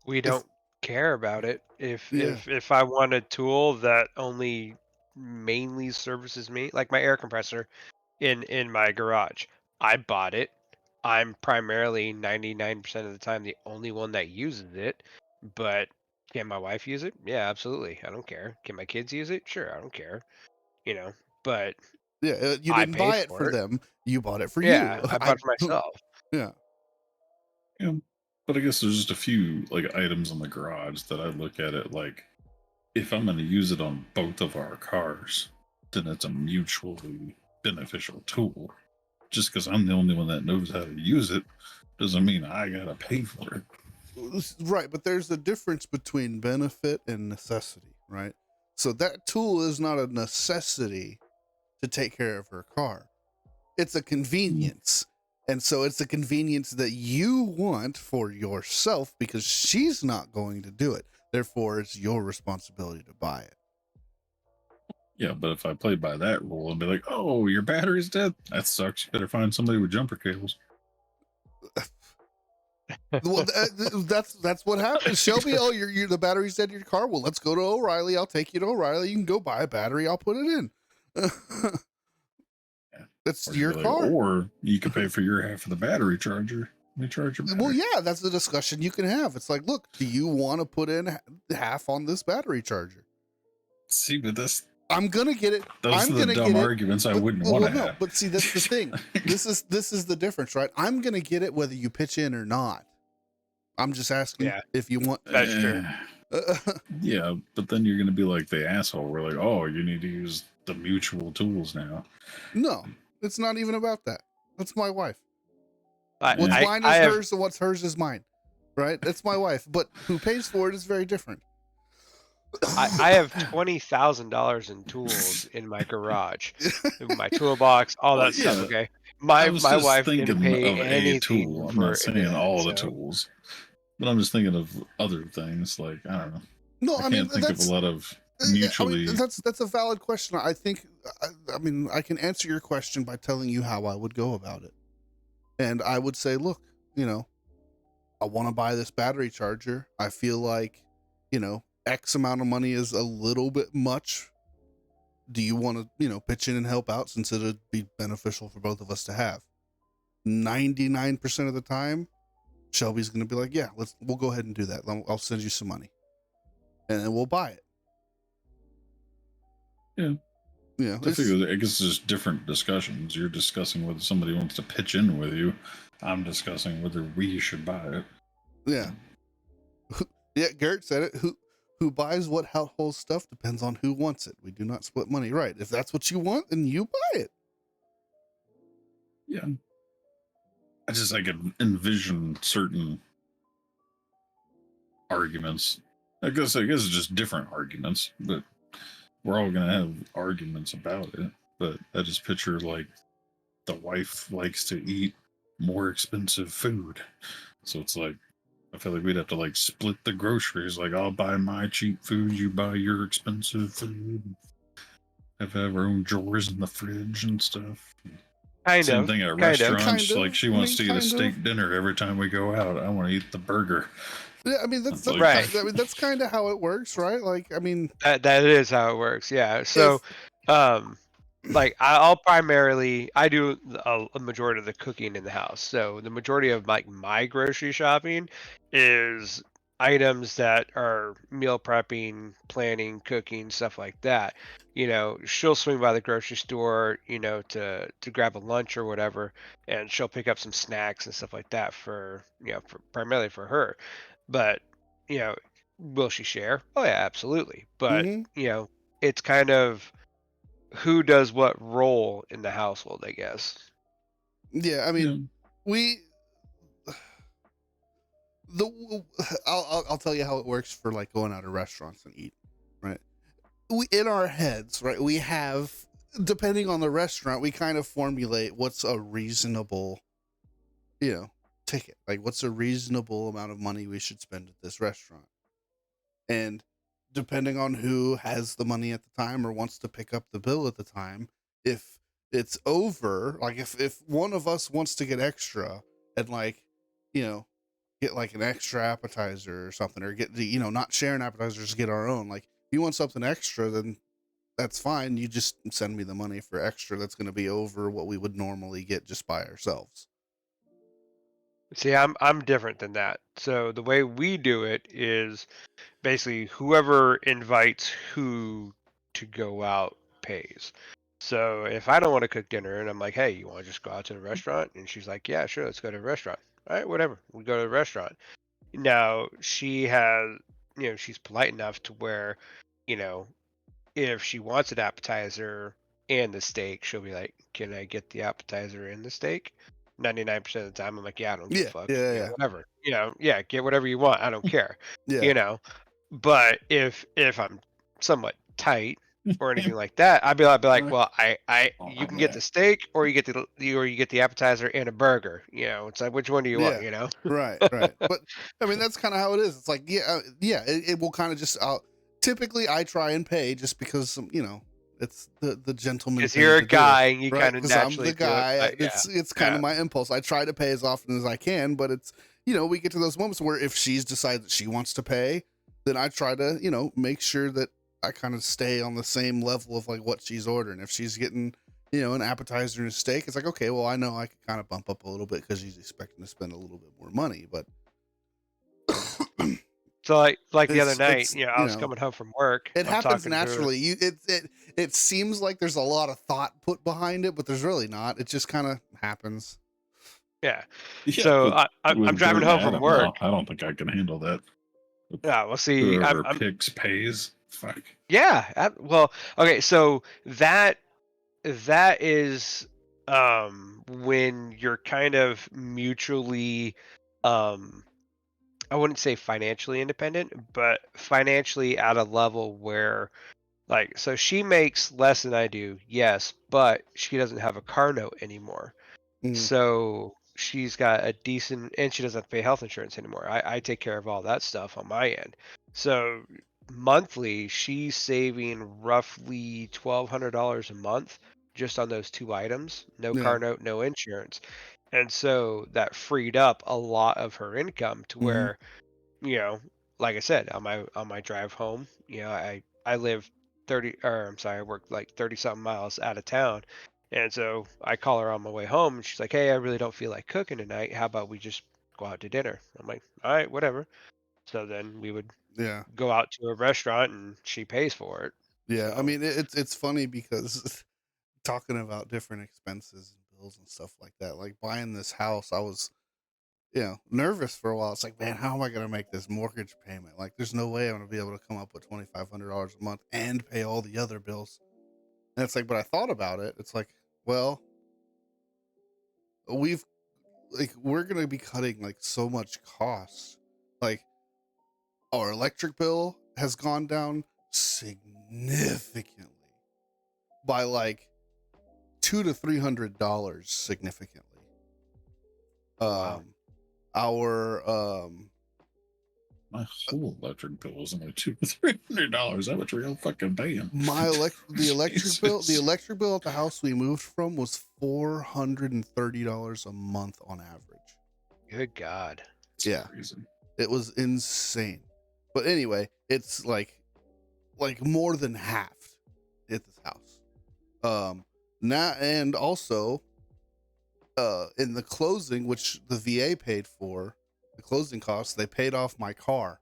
We don't care about it. If Yeah. if I want a tool that only mainly services me, like my air compressor in my garage, I bought it. I'm primarily 99% of the time the only one that uses it, but can my wife use it? Yeah, absolutely. I don't care. Can my kids use it? Sure, I don't care. But Yeah, you I didn't paid buy it for for it. them. You bought it for Yeah, you. I bought it for myself. Yeah. Yeah, but I guess there's just a few like items in the garage that I look at it like, if I'm going to use it on both of our cars, then it's a mutually beneficial tool. Just because I'm the only one that knows how to use it doesn't mean I gotta pay for it. Right, but there's a difference between benefit and necessity, right? So that tool is not a necessity to take care of her car. It's a convenience. And so it's a convenience that you want for yourself because she's not going to do it. Therefore, it's your responsibility to buy it. Yeah, but if I play by that rule and be like, "Oh, your battery's dead," that sucks. You better find somebody with jumper cables. Well, that's what happens. Shelby, oh, the battery's dead in your car. Well, let's go to O'Reilly. I'll take you to O'Reilly. You can go buy a battery. I'll put it in. That's Or your you're like, car. or you could pay for your half of the battery charger. Let me charge your battery. Well, yeah, that's the discussion you can have. It's like, look, do you want to put in half on this battery charger? See, but I'm gonna get it. those I'm are the gonna dumb get it. arguments I But- wouldn't well, want to no, have. but see, that's the thing. This is the difference, right? I'm gonna get it whether you pitch in or not. I'm just asking Yeah. if you want. That's true. Yeah, but then you're going to be like the asshole. We're like, oh, you need to use the mutual tools now. No, it's not even about that. That's my wife. I, What's I, mine I is have, hers, and what's hers is mine. right? That's my wife, but who pays for it is very different. I have $20,000 in tools in my garage, in my toolbox, all Well, that stuff. yeah, Okay, I my was my just wife didn't thinking pay of a anything tool. I'm not for any of saying that. all the So tools, but I'm just thinking of other things. Like, I don't know. No, I I mean can't think of a lot of mutually. that's a valid question. I think I mean I can answer your question by telling you how I would go about it, and I would say, look, I want to buy this battery charger. I feel like, X amount of money is a little bit much. Do you want to, pitch in and help out since it would be beneficial for both of us to have? 99% of the time, Shelby's going to be like, yeah, we'll go ahead and do that. I'll send you some money and then we'll buy it. Yeah. Yeah. I guess it's just different discussions. You're discussing whether somebody wants to pitch in with you. I'm discussing whether we should buy it. Yeah. Yeah. Garrett said it. Who buys what household stuff depends on who wants it. We do not split money. Right. If that's what you want, then you buy it. Yeah. I could envision certain arguments. I guess it's just different arguments, but we're all gonna have arguments about it. But I just picture like the wife likes to eat more expensive food, so it's like I feel like we'd have to like split the groceries. Like I'll buy my cheap food, you buy your expensive food. Have our own drawers in the fridge and stuff. Same thing at restaurants. Like she wants to eat a steak dinner every time we go out. I want to eat the burger. Yeah, I mean that's Like- Right. I mean that's kind of how it works, right? Like, I mean, that is how it works. Yeah. So, like I'll primarily I do a majority of the cooking in the house. So the majority of like my grocery shopping is items that are meal prepping, planning, cooking, stuff like that. She'll swing by the grocery store, to grab a lunch or whatever, and she'll pick up some snacks and stuff like that primarily for her. But, you know, will she share? Oh yeah, absolutely. But, mhm. It's kind of who does what role in the household, I guess. Yeah, I mean, I'll tell you how it works for like going out to restaurants and eat, right? We in our heads, right? We have, depending on the restaurant, we kind of formulate what's a reasonable, ticket. Like what's a reasonable amount of money we should spend at this restaurant. And depending on who has the money at the time or wants to pick up the bill at the time, if it's over, like if one of us wants to get extra and like, get like an extra appetizer or something, or get the, not sharing appetizers, get our own. Like if you want something extra, then that's fine. You just send me the money for extra. That's going to be over what we would normally get just by ourselves. See, I'm different than that. So the way we do it is basically whoever invites who to go out pays. So if I don't want to cook dinner and I'm like, hey, you want to just go out to the restaurant? And she's like, yeah, sure, let's go to the restaurant. All right, whatever. We go to the restaurant. Now she has, she's polite enough to where, you know, if she wants an appetizer and the steak, she'll be like, can I get the appetizer and the steak? 99% of the time, I'm like, yeah, I don't give a fuck. Yeah. Whatever. Yeah, get whatever you want. I don't care. Yeah. But if I'm somewhat tight or anything like that, I'd be like, well, you can get the steak or you get the appetizer and a burger. It's like, which one do you want? Right. But I mean, that's kind of how it is. It's like, it will kind of just. Typically, I try and pay just because it's the gentleman. Because you're a guy, and you kind of Because I'm naturally the guy. do it. It's kind of my impulse. I try to pay as often as I can, but it's we get to those moments where if she's decided that she wants to pay, then I try to make sure that I kind of stay on the same level of like what she's ordering. If she's getting an appetizer and a steak, it's like, okay, well, I know I can kind of bump up a little bit because she's expecting to spend a little bit more money, but. So like the other night, I was coming home from work. It happens naturally. It seems like there's a lot of thought put behind it, but there's really not. It just kind of happens. Yeah. So I'm driving home from work. I don't think I can handle that. Yeah. Well, see, whoever picks pays. Fuck. Yeah. Well, okay. So that is when you're kind of mutually I wouldn't say financially independent, but financially at a level where, like, so she makes less than I do, yes, but she doesn't have a car note anymore. Mm, So she's got a decent, and she doesn't have to pay health insurance anymore. I take care of all that stuff on my end. So monthly, she's saving roughly $1,200 a month just on those two items. No yeah. car note, no insurance. And so that freed up a lot of her income to Hmm. where, you know, like I said, on my drive home, I live 30, or I'm sorry, I work like 30 something miles out of town. And so I call her on my way home and she's like, "Hey, I really don't feel like cooking tonight. How about we just go out to dinner?" I'm like, "All right, whatever." So then we would Yeah. go out to a restaurant and she pays for it. Yeah. I So mean, it's funny because talking about different expenses and bills and stuff like that, like buying this house, I was, nervous for a while. It's like, man, how am I going to make this mortgage payment? Like, there's no way I'm going to be able to come up with $2,500 a month and pay all the other bills. And it's like, but I thought about it. It's like, well, we've we're going to be cutting like so much costs. Like, our electric bill has gone down significantly by like $200 to $300 significantly. wow. Um, our My whole electric bill is only $200 or $300. How much are y'all fucking paying? the electric bill Jesus. at the house we moved from was $430 a month on average. Good God. It's Yeah, crazy. it was insane. But anyway, it's like more than half at this house. Now, and also in the closing, which the VA paid for, the closing costs, they paid off my car.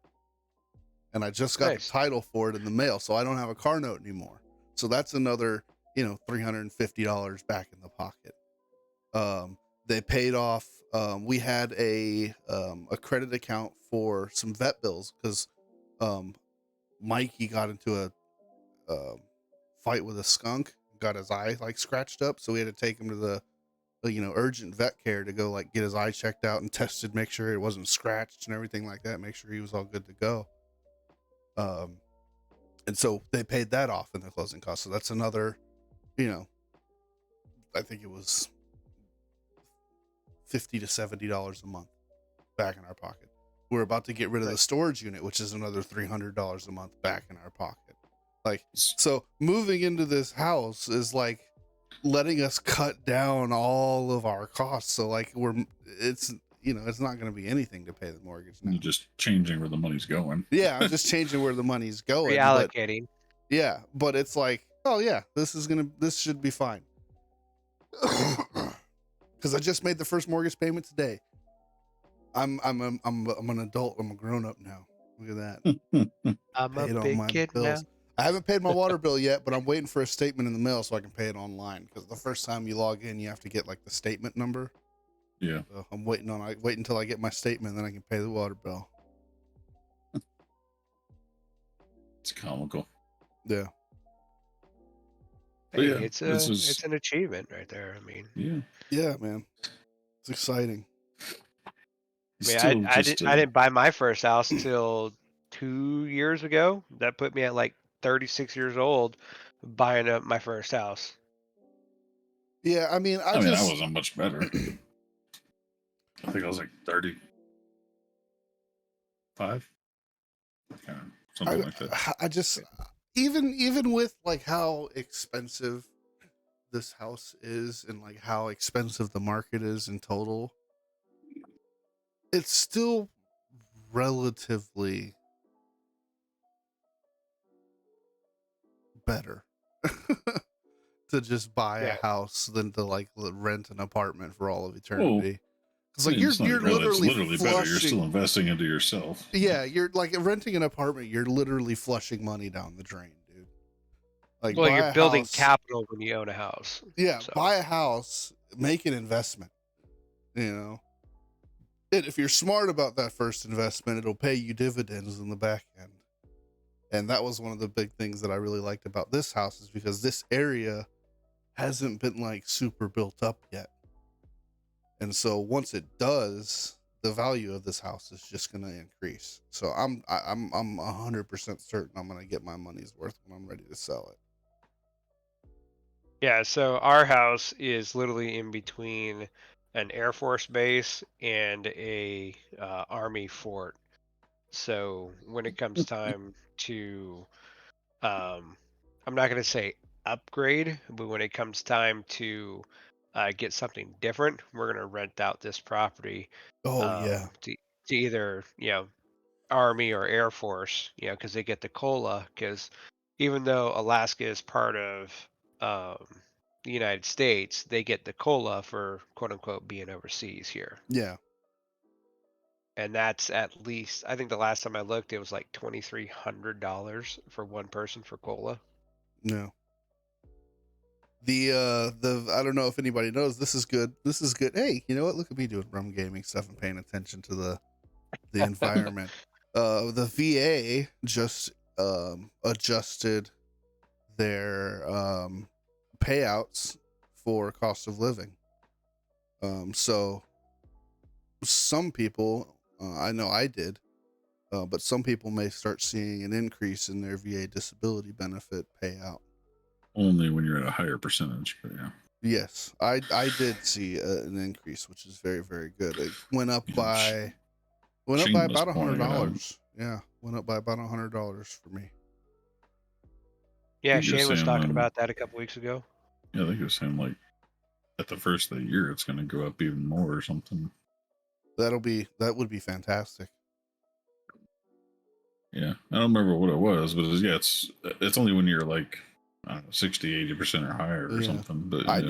And I just got the Nice. title for it in the mail, so I don't have a car note anymore. So that's another, $350 back in the pocket. They paid off. We had a credit account for some vet bills because Mikey got into a fight with a skunk, got his eye like scratched up, so we had to take him to the urgent vet care to go like get his eye checked out and tested, make sure it wasn't scratched and everything like that, make sure he was all good to go. And so they paid that off in the closing costs. So that's another, I think it was $50 to $70 a month back in our pocket. We're about to get rid of the storage unit, which is another $300 a month back in our pocket. Like, so moving into this house is like letting us cut down all of our costs. So like it's not going to be anything to pay the mortgage now. You're just changing where the money's going. Yeah, I'm just changing where the money's going. But Reallocating. yeah, but it's like, oh yeah, this should be fine. Because I just made the first mortgage payment today. I'm an adult. I'm a grown up now. Look at that. I'm a Paid all big my kid bills. now. I haven't paid my water bill yet, but I'm waiting for a statement in the mail so I can pay it online. Because the first time you log in, you have to get like the statement number. Yeah. So I'm waiting until I get my statement, then I can pay the water bill. It's comical. Yeah. But Hey, yeah, it's an achievement right there. I mean, Yeah, man. It's exciting. I didn't buy my first house till 2 years ago. That put me at like 36 years old buying up my first house. Yeah, I mean, I wasn't much better. I think I was like 35. Something like that. I just even with like how expensive this house is and like how expensive the market is in total, it's still relatively better to just buy a Yeah. house than to like rent an apartment for all of eternity. Because like It's not you're really, it's literally better. You're still flushing. investing into yourself. Yeah, you're like renting an apartment. You're literally flushing money down the drain, dude. Like Well, buy you're a building house. capital when you own a house. Yeah, So buy a house, make an investment. And if you're smart about that first investment, it'll pay you dividends in the back end. And that was one of the big things that I really liked about this house, is because this area hasn't been like super built up yet. And so once it does, the value of this house is just going to increase. So I'm 100% certain I'm going to get my money's worth when I'm ready to sell it. Yeah, so our house is literally in between an Air Force base and a Army fort. So when it comes time to, I'm not going to say upgrade, but when it comes time to get something different, we're going to rent out this property Oh yeah. to either, Army or Air Force, because they get the COLA. Because even though Alaska is part of um, the United States, they get the COLA for quote unquote being overseas here. Yeah. And that's at least, I think the last time I looked, it was like $2,300 for one person for COLA. No. The I don't know if anybody knows, this is good. This is good. Hey, you know what? Look at me doing RUM-Gaming stuff and paying attention to the environment. The VA just adjusted their payouts for cost of living. So some people, I know I did, but some people may start seeing an increase in their VA disability benefit payout. Only when you're at a higher percentage, but yeah. Yes, I did see an increase, which is very, very good. It went up by Shameless about pointing it out. $100. Yeah, went up by about $100 for me. Yeah, think you're Shane was saying, talking about that a couple weeks ago. Yeah, I think you're saying like at the first of the year it's going to go up even more or something. That would be fantastic. Yeah, I don't remember what it was, but it's only when you're like, I don't know, 60, 80% or higher or Yeah. something. But I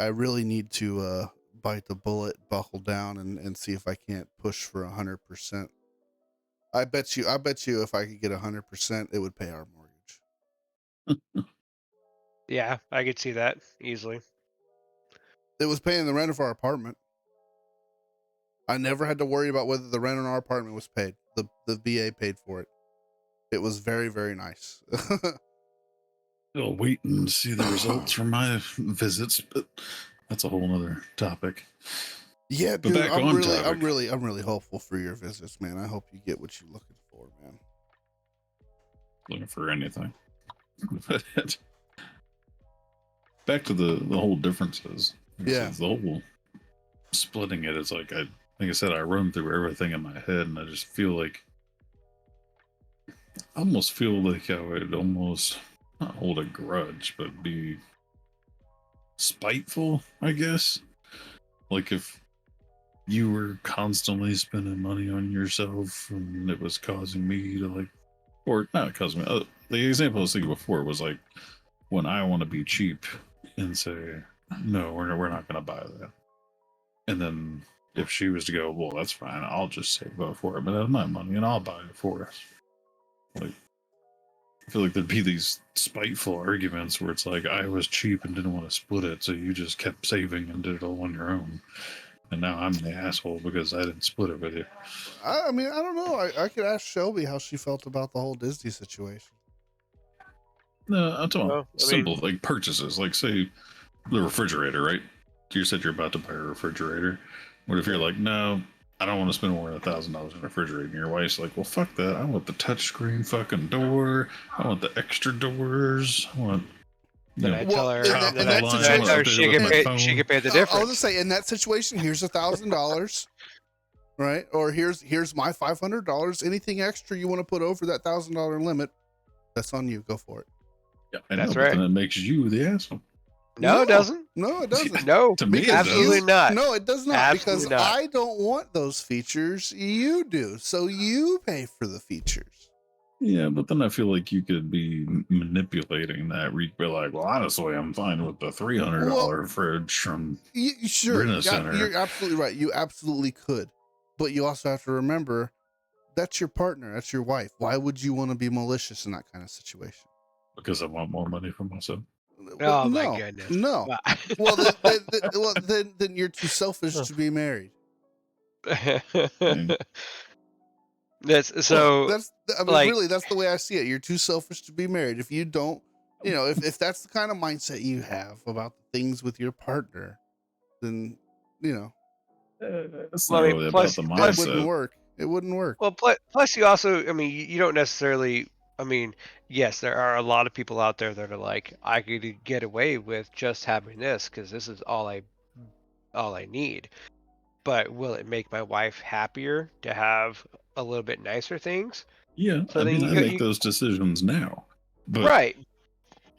really need to bite the bullet, buckle down, and see if I can't push for 100%. I bet you if I could get 100%, it would pay our mortgage. Yeah, I could see that easily. It was paying the rent of our apartment. I never had to worry about whether the rent on our apartment was paid. The VA paid for it. It was very, very nice. I'll wait and see the results from my visits, but that's a whole other topic. Yeah, But dude, back on topic. I'm really hopeful for your visits, man. I hope you get what you're looking for, man. Looking for anything. But back to the whole differences. Yeah. The whole splitting it is like I said, I run through everything in my head, and I just feel like I would almost not hold a grudge, but be spiteful, I guess. Like if you were constantly spending money on yourself and it was causing me to like, or not causing me. The example I was thinking before was like when I want to be cheap and say, no, we're not going to buy that. And then if she was to go, well, that's fine, I'll just save up for it, but that's my money and I'll buy it for us. Like, I feel like there'd be these spiteful arguments where it's like I was cheap and didn't want to split it, so you just kept saving and did it all on your own. And now I'm the asshole because I didn't split it with you. I mean, I don't know. I could ask Shelby how she felt about the whole Disney situation. No, I'm talking Well, simple like purchases. Like say the refrigerator, right? You said you're about to buy a refrigerator. What if you're like, no, I don't want to spend more than $1,000 on a refrigerator? And your wife's like, well, fuck that. I want the touchscreen fucking door. I want the extra doors. I want. Then I tell her, in then that I tell her she could pay the difference. I was gonna say, in that situation, here's $1,000, right? Or here's my $500. Anything extra you want to put over that $1,000 limit, that's on you. Go for it. Yeah, I That's know, right. But then it makes you the asshole. No, it doesn't. No, it doesn't. No, To me, absolutely not. No, it does not. Absolutely because not. I don't want those features. You do, so you pay for the features. Yeah, but then I feel like you could be manipulating that. Where you'd be like, well, honestly, I'm fine with the $300 fridge from Sure, Rent-A-Center. you're absolutely right. You absolutely could, but you also have to remember that's your partner, that's your wife. Why would you want to be malicious in that kind of situation? Because I want more money for myself. Oh my goodness. No. Wow. Well, then you're too selfish to be married. That's so. Really, that's the way I see it. You're too selfish to be married. If you don't, if that's the kind of mindset you have about things with your partner, then, It's Well, not I mean, really about plus, the It wouldn't mindset. work. It wouldn't work. well, plus you also, I mean, you don't necessarily. I mean, yes, there are a lot of people out there that are like, I could get away with just having this because this is all I need. But will it make my wife happier to have a little bit nicer things? Yeah, So I then mean, I you make you those decisions now, but right.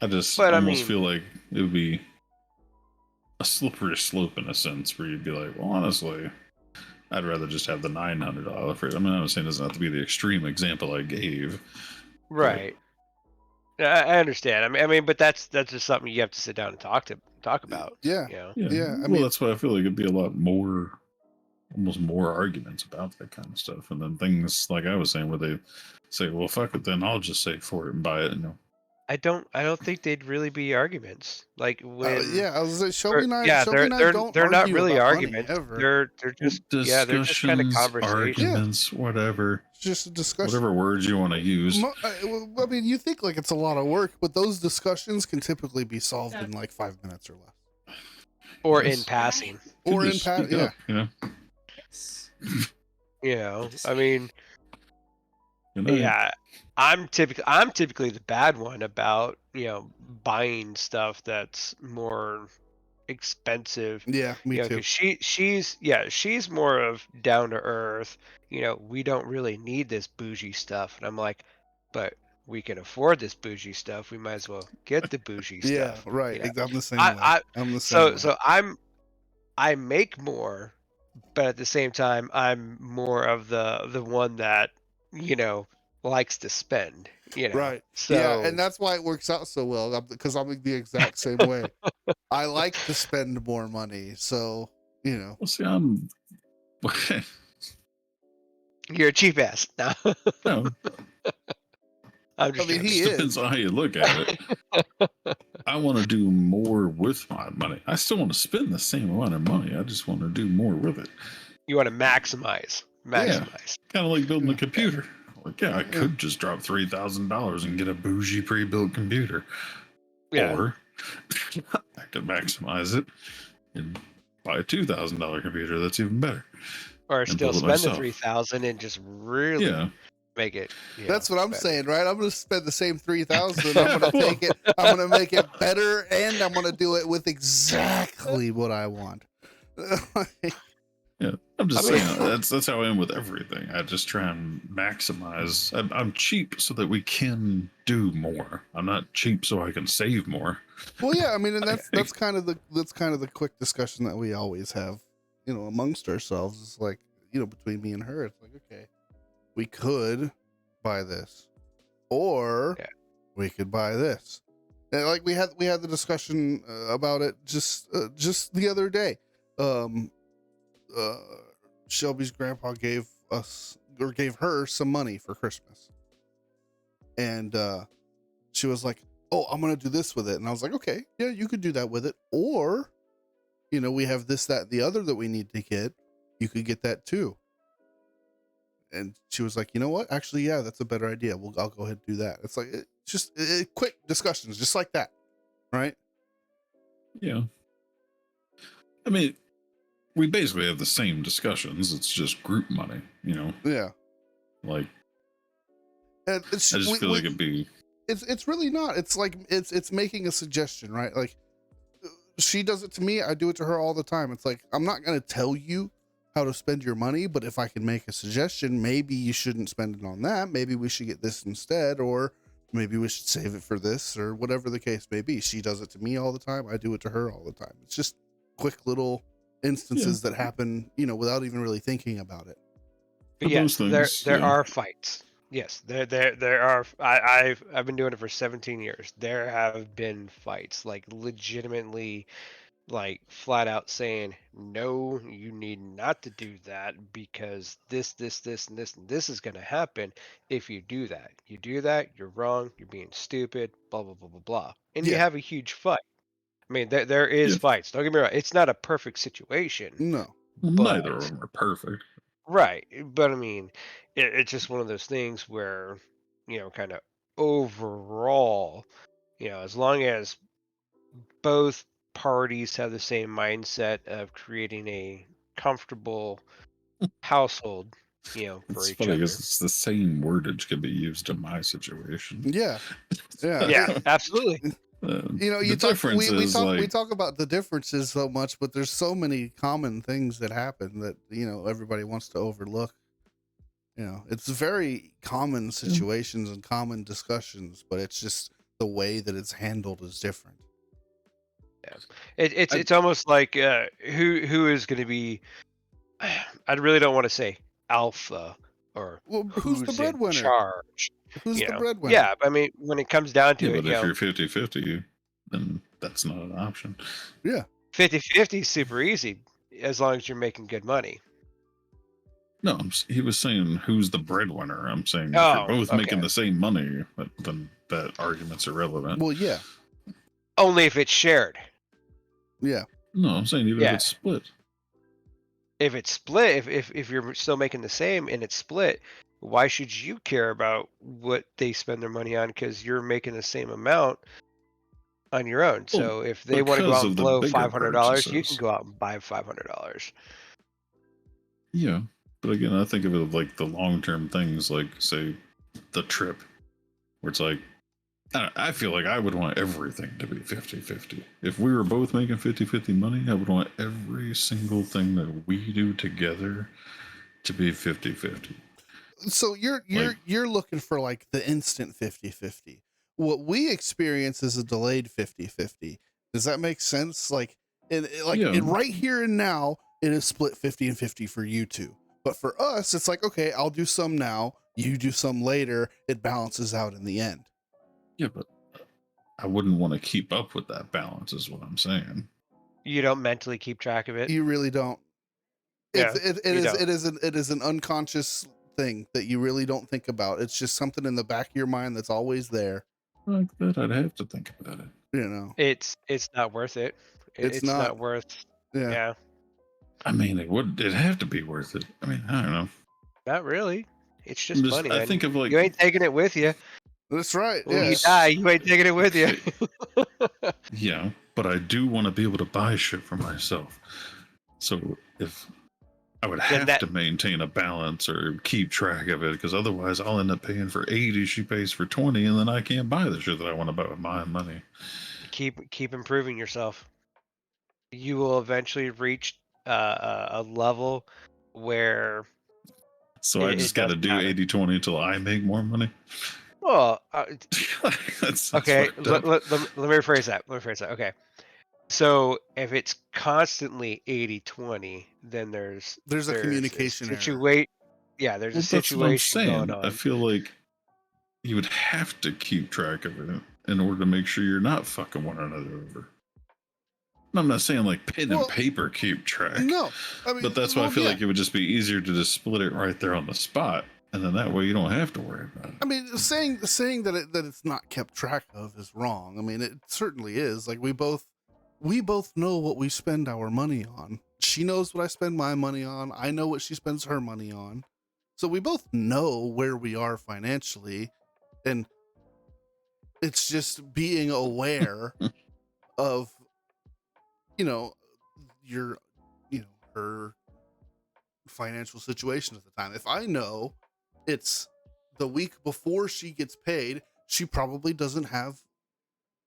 I just But I almost mean, feel like it would be a slippery slope in a sense where you'd be like, well, honestly, I'd rather just have the $900 fridge. I mean, I'm saying it doesn't have to be the extreme example I gave, but right. I understand. I mean, but that's just something you have to sit down and talk about. Yeah. You know. yeah, Yeah. I well, mean, that's why I feel like it'd be a lot more, almost more arguments about that kind of stuff. And then things like I was saying, where they say, well, fuck it, then I'll just save for it and buy it. You know, I don't think they'd really be arguments. Like when yeah. I was like, or, yeah, Shelby and I don't they're not argue really about money arguments. ever. They're just kind of discussions, conversations. arguments, whatever, It's just a discussion. whatever words you want to use. I mean, you think like it's a lot of work, but those discussions can typically be solved in like 5 minutes or less, Or in Yes. passing. Could or in just pat. speak Yeah. up, you know. You know. I mean, Good night. yeah. I'm typically the bad one about, buying stuff that's more expensive. Yeah. Me too. Because she's more of down to earth. We don't really need this bougie stuff, and I'm like, but we can afford this bougie stuff. We might as well get the bougie Yeah. stuff. Right. You know, I'm the same way. I I'm the same so way. so I make more, but at the same time, I'm more of the one that likes to spend. Right. Yeah, So and that's why it works out so well because I'm the exact same way. I like to spend more money, so Well, see, I'm. you're a cheap ass. No, No, I'm I just mean it joking. he just depends is. on how you look at it. I want to do more with my money. I still want to spend the same amount of money. I just want to do more with it. You want to maximize. Yeah, Maximize. kind of like building a Yeah. computer. Like, yeah, I Yeah. could just drop $3,000 and get a bougie pre-built computer, Yeah. or I could maximize it and buy a $2,000 computer that's even better. Or and still build it spend the myself. 3,000 and just really Yeah, make it. That's what I'm better. saying, right? I'm gonna spend the same 3,000. I'm gonna take it. I'm gonna make it better, and I'm gonna do it with exactly what I want. yeah. I'm just I mean- saying that's how I am with everything. I just try and maximize. I'm cheap so that we can do more. I'm not cheap so I can save more. Well, yeah, I mean, and that's kind of the quick discussion that we always have, amongst ourselves. It's like, between me and her, it's like, okay, we could buy this, or Yeah. we could buy this. And like we had the discussion about it just the other day. Shelby's grandpa gave her some money for Christmas, and she was like, oh, I'm gonna do this with it. And I was like, okay, yeah, you could do that with it. Or, we have this, that, and the other that we need to get. You could get that too. And she was like, you know what? Actually, yeah, that's a better idea. I'll go ahead and do that. It's like, quick discussions, just like that. Right? Yeah. I mean, we basically have the same discussions. It's just group money, Yeah. Like, And I just feel like it'd be. it's really not. It's like, it's making a suggestion, right? Like, she does it to me. I do it to her all the time. It's like, I'm not going to tell you how to spend your money, but if I can make a suggestion, maybe you shouldn't spend it on that. Maybe we should get this instead, or maybe we should save it for this, or whatever the case may be. She does it to me all the time. I do it to her all the time. It's just quick little instances that happen, without even really thinking about it. But For yes, those there things, there yeah. are fights. Yes, there are. I've been doing it for 17 years. There have been fights, like legitimately, like flat out saying, no, you need not to do that because this, and this is going to happen if you do that. You do that, you're wrong. You're being stupid. Blah blah blah blah blah. And you Yeah. have a huge fight. I mean, there is Yeah. fights. Don't get me wrong. It's not a perfect situation. No. Neither But of them are perfect. right, but I mean, it's just one of those things where, kind of overall, as long as both parties have the same mindset of creating a comfortable household, for It's each funny other. because it's the same wordage can be used in my situation. Yeah, yeah. Yeah, absolutely. You the talk. difference We is talk. We like, talk about the differences so much, but there's so many common things that happen that everybody wants to overlook. It's very common situations and common discussions, but it's just the way that it's handled is different. Yeah, it's almost like who is going to be. I really don't want to say alpha or Well, who's the who's in breadwinner? charge. Who's the breadwinner? Yeah, I mean, when it comes down yeah, to it, but if you're 50-50, then that's not an option. Yeah. 50-50 is super easy as long as you're making good money. No, he was saying who's the breadwinner. I'm saying if you're Oh, both okay. making the same money, then that argument's irrelevant. Well, yeah. Only if it's shared. Yeah. No, I'm saying even if it's split. If it's split, if you're still making the same and it's split, why should you care about what they spend their money on? Because you're making the same amount on your own. Well, So if they want to go because out of and the blow bigger $500, you can purchases. go out and buy $500. Yeah, but again, I think of it like the long-term things, like say the trip, where it's like, I feel like I would want everything to be 50-50. If we were both making 50-50 money, I would want every single thing that we do together to be 50-50. So you're looking for like the instant 50-50. What we experience is a delayed 50-50. Does that make sense? Like right here and now, it is split 50 and 50 for you two. But for us, it's like, okay, I'll do some now, you do some later. It balances out in the end. Yeah, but I wouldn't want to keep up with that balance, is what I'm saying. You don't mentally keep track of it. You really don't. Yeah, It is an unconscious thing that you really don't think about. It's just something in the back of your mind that's always there. Like that, I'd have to think about it. It's not worth it. It's not worth. Yeah. I mean, it'd have to be worth it. I mean, I don't know. Not really. It's just money. I think of like, you ain't taking it with you. That's right. When you die, you ain't taking it with you. Yeah, but I do want to be able to buy shit for myself. So if I would have to maintain a balance or keep track of it, because otherwise I'll end up paying for 80, she pays for 20, and then I can't buy the shit that I want to buy with my money. Keep improving yourself. You will eventually reach a level where. So I just got to do 80-20 until I make more money. Well, that's okay. Let me rephrase that. Okay. So if it's constantly 80-20, then there's a communication error. Yeah, there's a That's what I'm situation saying. going on. I feel like you would have to keep track of it in order to make sure you're not fucking one another over. I'm not saying like pen and paper keep track. No, I mean, but that's why I feel like it would just be easier to just split it right there on the spot, and then that way you don't have to worry about it. I mean, saying that it's not kept track of is wrong. I mean, it certainly is. Like we both know what we spend our money on. She knows what I spend my money on. I know what she spends her money on. So we both know where we are financially, and it's just being aware of her financial situation at the time. If I know it's the week before she gets paid, she probably doesn't have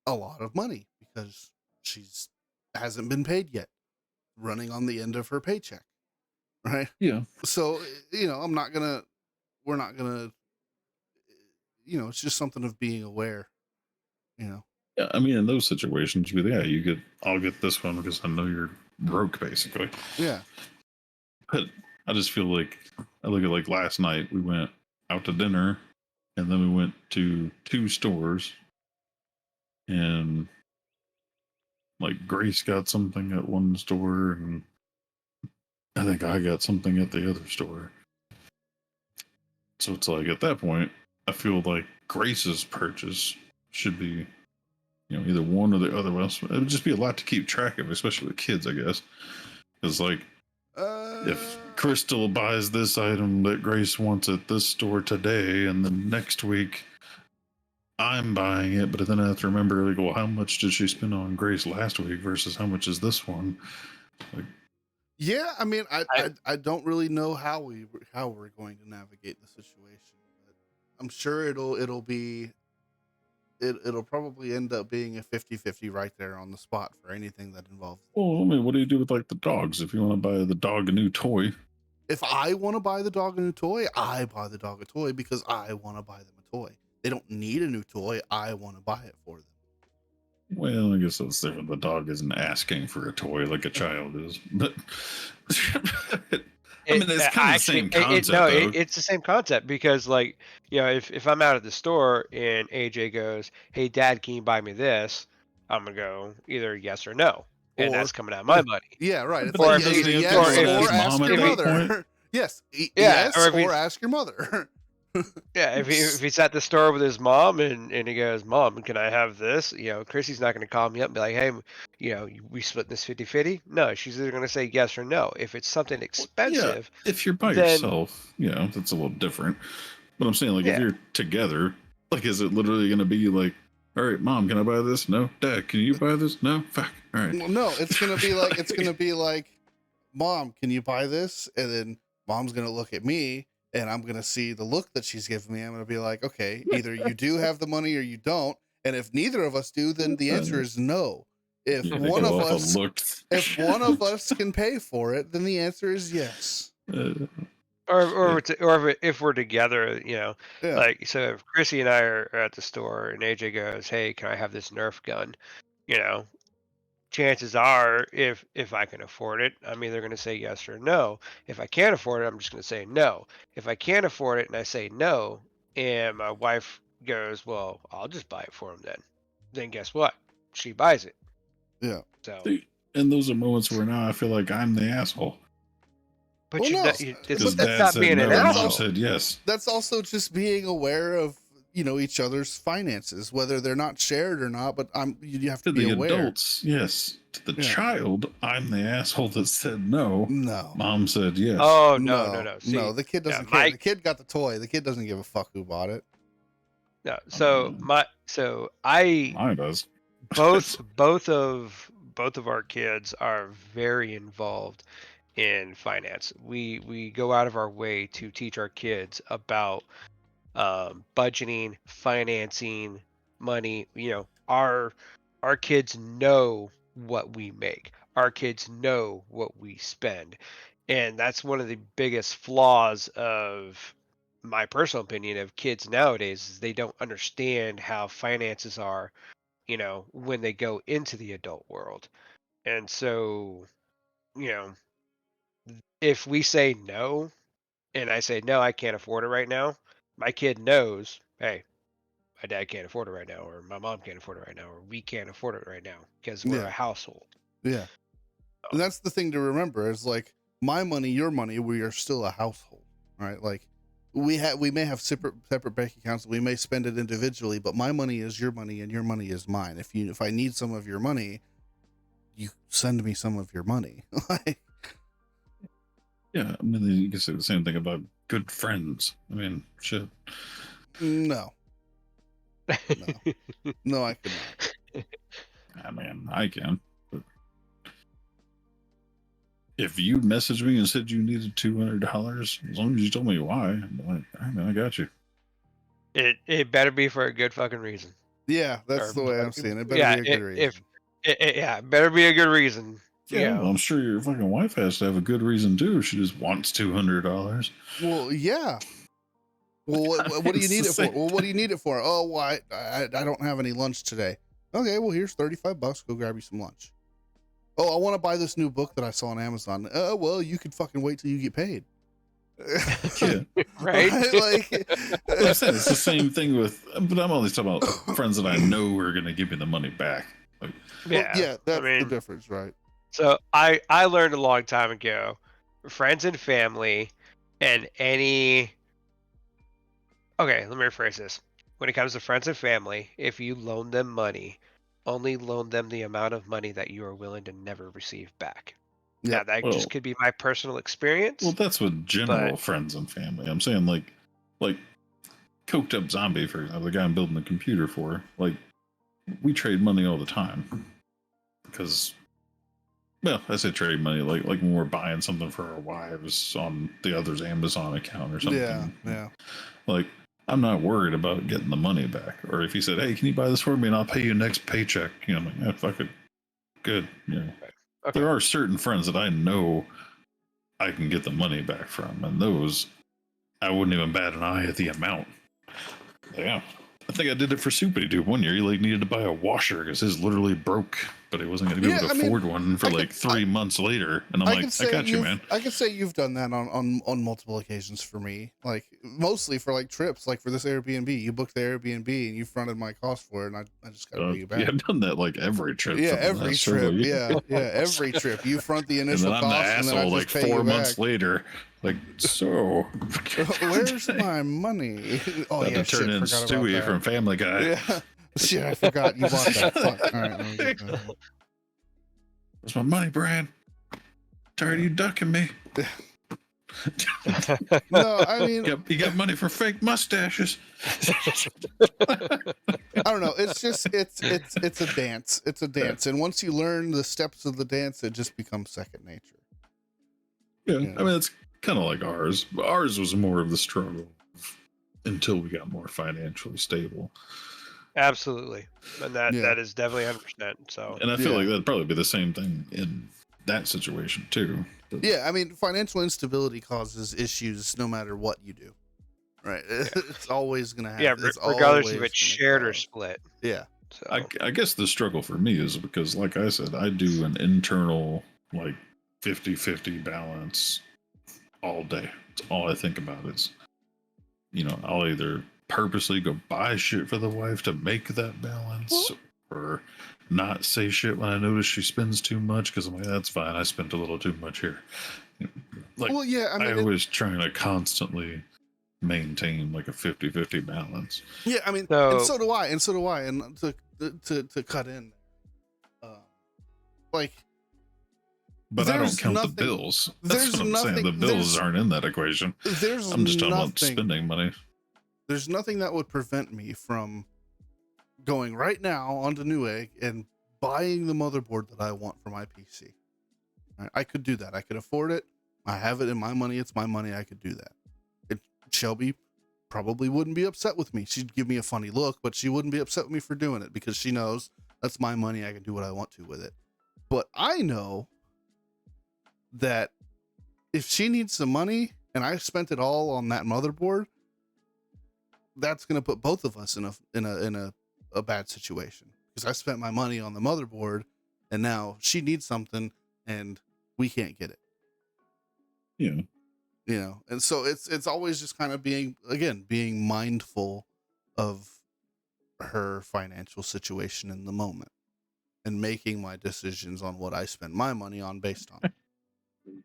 a lot of money because she's hasn't been paid yet, running on the end of her paycheck, right? Yeah. So we're not gonna it's just something of being aware. Yeah, I mean, in those situations, I'll get this one because I know you're broke, basically. Yeah. But I just feel like I look at like last night we went out to dinner, and then we went to 2 stores, and like Grace got something at one store, and I think I got something at the other store. So it's like at that point, I feel like Grace's purchase should be, either one or the other one. It would just be a lot to keep track of, especially with kids, I guess. Because like, if Crystal buys this item that Grace wants at this store today, and then next week I'm buying it, but then I have to remember, like, well, how much did she spend on Grace last week versus how much is this one? Like, Yeah, I mean, I, I don't really know how we're going to navigate the situation, but I'm sure it'll probably end up being a 50-50 right there on the spot for anything that involves. Well, I mean, what do you do with like the dogs? If you want to buy the dog a new toy, If I want to buy the dog a new toy, I buy the dog a toy because I want to buy them a toy. They don't need a new toy. I want to buy it for them. well, I guess that's different. The dog isn't asking for a toy like a child is, but I mean, it's kind of the same concept, though. it's the same concept because, like, if I'm out at the store and AJ goes, "Hey, Dad, can you buy me this?" I'm gonna go either yes or no, and Or that's coming out of my money. yeah, right. It's But Or like if does he's, either he have to or yes go if ask or he's, ask mom at your if he, that point? mother. Yes, yeah, yes or if or he's, ask your mother. yeah, if he's at the store with his mom and he goes, "Mom, can I have this?" Chrissy's not gonna call me up and be like, "Hey, we split this 50-50." No, she's either gonna say yes or no. If it's something Well, yeah, expensive, if you're by then yourself, that's a little different. But I'm saying, like, if yeah, you're together, like, is it literally going to be like, all right, mom, can I buy this? No. Dad, can you buy this? No. Fuck. All right. Well, no, it's gonna be like, Mom, can you buy this? And then Mom's gonna look at me, and I'm gonna see the look that she's giving me. I'm gonna be like, okay, either you do have the money or you don't. And if neither of us do, then the answer is no. If Yeah, they one go of off us, a looked. if one of us can pay for it, then the answer is yes. or if we're together, Yeah, like, so if Chrissy and I are at the store and AJ goes, "Hey, can I have this Nerf gun?" You know, chances are, if I can afford it, I'm either going to say yes or no. If I can't afford it, I'm just going to say no. If I can't afford it and I say no, and my wife goes, "Well, I'll just buy it for him then guess what? She buys it. yeah. So, See, and those are moments where now I feel like I'm the asshole but Well, no, because but that's dad not said being an no and mom asshole. said yes. that's also just being aware of each other's finances, whether they're not shared or not. But you have to To be the aware. adults, yes. To the Yeah. child, I'm the asshole that said no. No, Mom said yes. Oh, no. See, no. The kid yeah, doesn't care. The kid got the toy. The kid doesn't give a fuck who bought it. no. I mean, I mine does. both of our kids are very involved in finance. We go out of our way to teach our kids about budgeting, financing, money. Our kids know what we make. Our kids know what we spend, and that's one of the biggest flaws of my personal opinion of kids nowadays is they don't understand how finances are, when they go into the adult world. And so, you know, if we say no, and I say, no, I can't afford it right now, my kid knows, hey, my dad can't afford it right now, or my mom can't afford it right now, or we can't afford it right now because we're a Yeah, household. yeah. And that's the thing to remember is like my money, your money. We are still a household, right? Like we may have separate bank accounts. We may spend it individually, but my money is your money, and your money is mine. If I need some of your money, you send me some of your money. Like, Yeah, I mean, you can say the same thing about good friends. I mean, shit. no, no, I could not. I mean, I can. But if you messaged me and said you needed $200, as long as you told me why, I'm like, all right, man, I got you. It better be for a good fucking reason. Yeah, that's Or, the way I'm seeing it. Better yeah, be a good reason. it better be a good reason. Yeah, well, I'm sure your fucking wife has to have a good reason too. If she just wants $200. Well, yeah. Well, what do you need it for? Well, what do you need it for? Oh, well, I don't have any lunch today. Okay, well, here's $35. Go grab you some lunch. Oh, I want to buy this new book that I saw on Amazon. Well, you could fucking wait till you get paid. Yeah. Right? Like, I'm saying it's the same thing with, but I'm only talking about friends that I know are going to give me the money back. Like, yeah, that's the difference, right? So I learned a long time ago, friends and family, and any. Okay, let me rephrase this. When it comes to friends and family, if you loan them money, only loan them the amount of money that you are willing to never receive back. Yep. Now that just could be my personal experience. Well, that's with general friends and family. I'm saying like Coked Up Zombie, for example, the guy I'm building the computer for. Like, we trade money all the time because Well, I say trade money, like when we're buying something for our wives on the other's Amazon account or something. Yeah. Like, I'm not worried about getting the money back. Or if he said, "Hey, can you buy this for me and I'll pay you next paycheck?" You know, I'm like, yeah, fuck it, good. You know, Okay. there are certain friends that I know I can get the money back from, and those I wouldn't even bat an eye at the amount. Yeah. I think I did it for Soupy, dude. One year he like needed to buy a washer because his literally broke, but he wasn't going to be able to afford one for like 3 months later. And I'm like, I got you, man. I could say you've done that on multiple occasions for me. Like mostly for like trips, like for this Airbnb. You booked the Airbnb and you fronted my cost for it, and I just got to pay you back. Yeah, I've done that like every trip. Yeah, for the every last trip. several years. Yeah, every trip. You front the And initial then I'm the cost, and then I asshole just like pay 4 you months back. later. Like, so Where's my money? Oh had yeah, to turn in forgot about Stewie that. from Family Guy. Yeah, shit, I forgot you bought that. Fuck. All right, let me get that. Where's my money, Brian? Tired of you ducking me? No, I mean, You got money for fake mustaches. I don't know. It's just it's a dance. It's a dance, and once you learn the steps of the dance, it just becomes second nature. Yeah, Yeah. I mean it's kind of like ours. Ours was more of the struggle until we got more financially stable. Absolutely, and that Yeah. that is definitely 100%. So, And I feel Yeah. like that'd probably be the same thing in that situation too. Yeah, I mean, financial instability causes issues no matter what you do, right? It's always gonna have. yeah, It's regardless if always it's gonna shared or cause- split. Yeah. So, I guess the struggle for me is because, like I said, I do an internal like 50-50 balance all day. It's all I think about is, you know, I'll either purposely go buy shit for the wife to make that balance, or not say shit when I notice she spends too much because I'm like, that's fine. I spent a little too much here. Like, Well, yeah. I mean, I was trying to constantly maintain like a 50-50 balance. yeah. I mean, So- and so do I. And so do I. And to cut in, like. But I don't There's count nothing- the bills. there's That's what I'm saying. The nothing- bills there's- aren't in that equation. There's I'm just talking about nothing. spending money. There's nothing that would prevent me from going right now onto Newegg and buying the motherboard that I want for my PC. Right? I could do that. I could afford it. I have it in my money. It's my money. I could do that. Shelby probably wouldn't be upset with me. She'd give me a funny look, but she wouldn't be upset with me for doing it because she knows that's my money. I can do what I want to with it. But I know that if she needs some money and I spent it all on that motherboard, that's going to put both of us in a bad situation because I spent my money on the motherboard and now she needs something and we can't get it. Yeah. You know, and so it's always just kind of being mindful of her financial situation in the moment and making my decisions on what I spend my money on based on.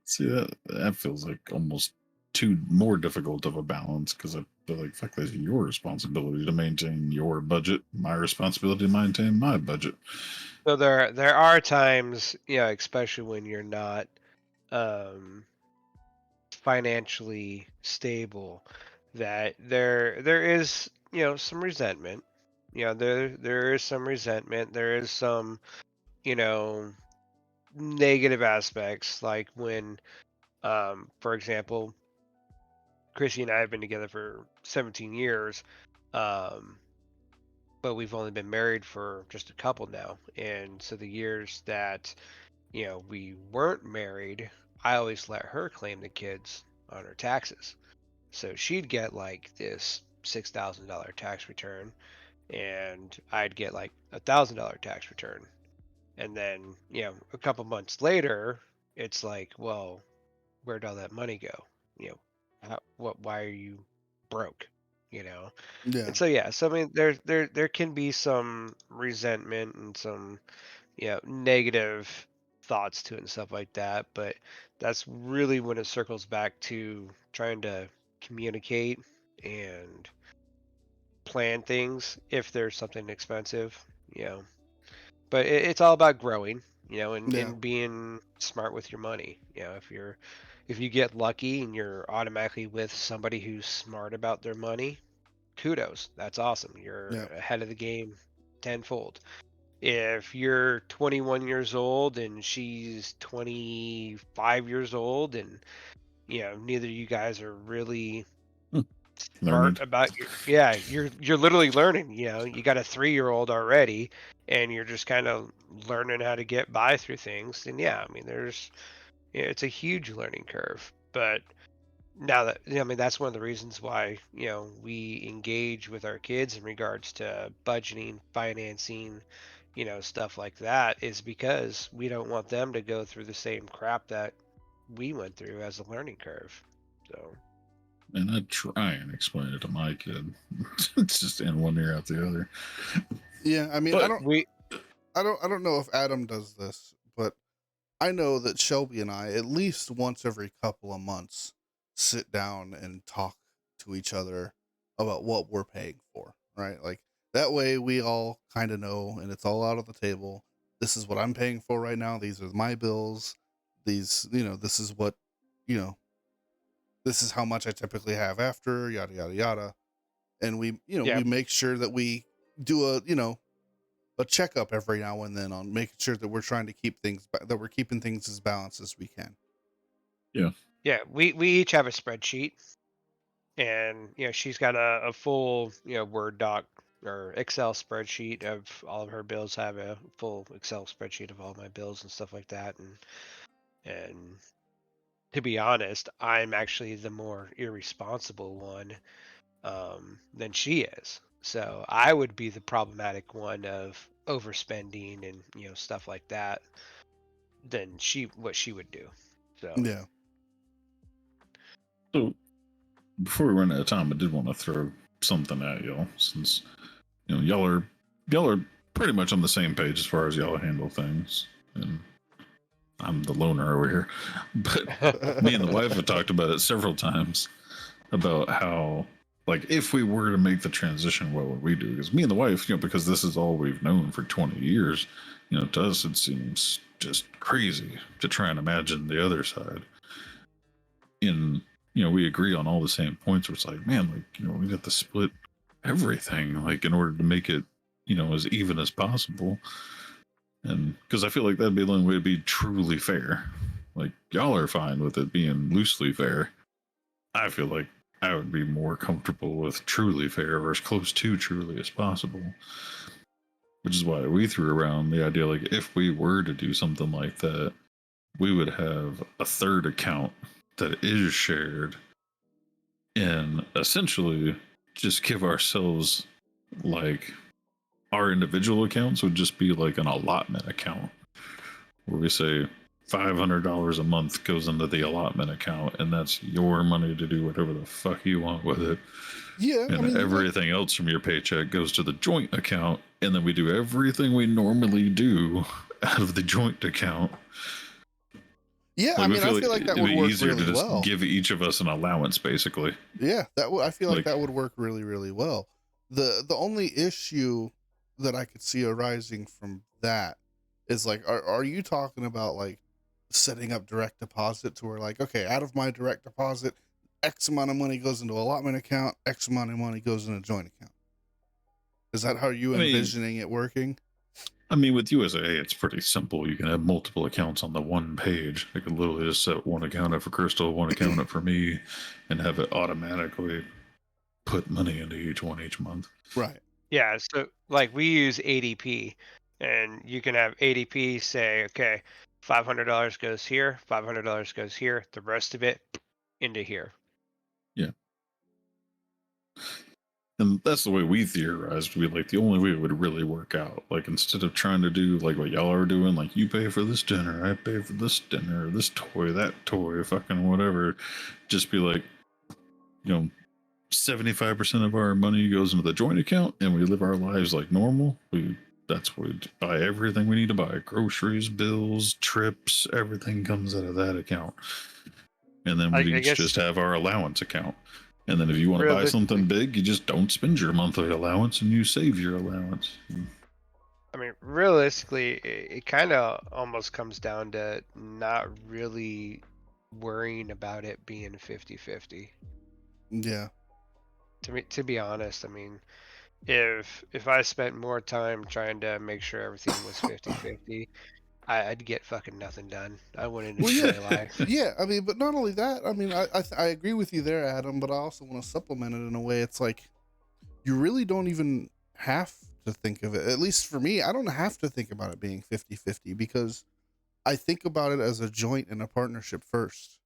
See, that feels like almost too more difficult of a balance because I feel like, fuck, that's your responsibility to maintain your budget, my responsibility to maintain my budget. So there are times, especially when you're not financially stable, that there is some resentment. There is some resentment. There is some negative aspects, like when for example, Chrissy and I have been together for 17 years, but we've only been married for just a couple now, and so the years that we weren't married, I always let her claim the kids on her taxes. So she'd get like this $6,000 tax return, and I'd get like $1,000 tax return. And then, a couple months later, it's like, well, where'd all that money go? Why are you broke? Yeah. And so, so I mean, there can be some resentment and some negative thoughts to it and stuff like that, but that's really when it circles back to trying to communicate and plan things if there's something expensive, but it's all about growing, and being smart with your money. If you get lucky and you're automatically with somebody who's smart about their money, kudos, that's awesome, you're ahead of the game tenfold. if you're 21 years old and she's 25 years old, and neither of you guys are really Learning. smart about you're literally learning. You got a 3-year-old already, and you're just kind of learning how to get by through things. And I mean, it's a huge learning curve. But now that I mean, that's one of the reasons why we engage with our kids in regards to budgeting, financing, stuff like that, is because we don't want them to go through the same crap that we went through as a learning curve. So And I try and explain it to my kid. It's just in one ear out the other. Yeah, I mean, But I don't know if Adam does this, but I know that Shelby and I, at least once every couple of months, sit down and talk to each other about what we're paying for, right? Like that way we all kind of know and it's all out on the table. This is what I'm paying for right now. These are my bills. These, this is what, you know, this is how much I typically have after, yada, yada, yada. And we, yeah, we make sure that we do a checkup every now and then on making sure that we're trying to keep things that we're keeping things as balanced as we can. we each have a spreadsheet, and she's got a full Word doc or Excel spreadsheet of all of her bills. I have a full Excel spreadsheet of all my bills and stuff like that. And to be honest, I'm actually the more irresponsible one than she is. So I would be the problematic one of overspending and stuff like that than what she would do. So Yeah. so before we run out of time, I did want to throw something at y'all, since y'all are pretty much on the same page as far as y'all handle things, and I'm the loner over here. But me and the wife have talked about it several times about how, like, if we were to make the transition, what would we do? Because me and the wife, because this is all we've known for 20 years, to us it seems just crazy to try and imagine the other side. And we agree on all the same points. Where it's like, man, like we got to split everything, like, in order to make it as even as possible. And because I feel like that'd be the only way to be truly fair. Like, y'all are fine with it being loosely fair. I feel like I would be more comfortable with truly fair, or as close to truly as possible. Which is why we threw around the idea, like, if we were to do something like that, we would have a third account that is shared, and essentially just give ourselves, like, our individual accounts would just be like an allotment account where we say $500 a month goes into the allotment account, and that's your money to do whatever the fuck you want with it. Yeah. And I mean, everything else from your paycheck goes to the joint account, and then we do everything we normally do out of the joint account. yeah. Like, I mean, I feel like that it'd would be work easier really to just well. give each of us an allowance, basically. Yeah, I feel like Like- that would work really, really well. The only issue that I could see arising from that is, like, are you talking about, like, setting up direct deposit to where, like, okay, out of my direct deposit, X amount of money goes into allotment account, X amount of money goes in a joint account? Is that how you I mean- envisioning it working? I mean, with USA, it's pretty simple. You can have multiple accounts on the one page. I could literally just set one account up for Crystal, one account up for me, and have it automatically put money into each one each month. Right. yeah, so like we use ADP, and you can have ADP say, okay, $500 goes here, $500 goes here, the rest of it into here. And that's the way we theorized to be, like, the only way it would really work out. Like, instead of trying to do like what y'all are doing, like, you pay for this dinner, I pay for this dinner, this toy, that toy, fucking whatever, just be like, 75% of our money goes into the joint account, and we live our lives like normal. That's where we buy everything we need to buy: groceries, bills, trips, everything comes out of that account. And then we I each guess just have our allowance account. And then if you want to buy something big, you just don't spend your monthly allowance and you save your allowance. I mean, realistically, it kind of almost comes down to not really worrying about it being 50-50. Yeah. To be honest, I mean, if I spent more time trying to make sure everything was 50-50, I'd get fucking nothing done. I wouldn't Well, yeah, enjoy life. yeah. I mean, but not only that. I mean, I agree with you there, Adam. But I also want to supplement it in a way. It's like you really don't even have to think of it. At least for me, I don't have to think about it being 50-50 because I think about it as a joint and a partnership first,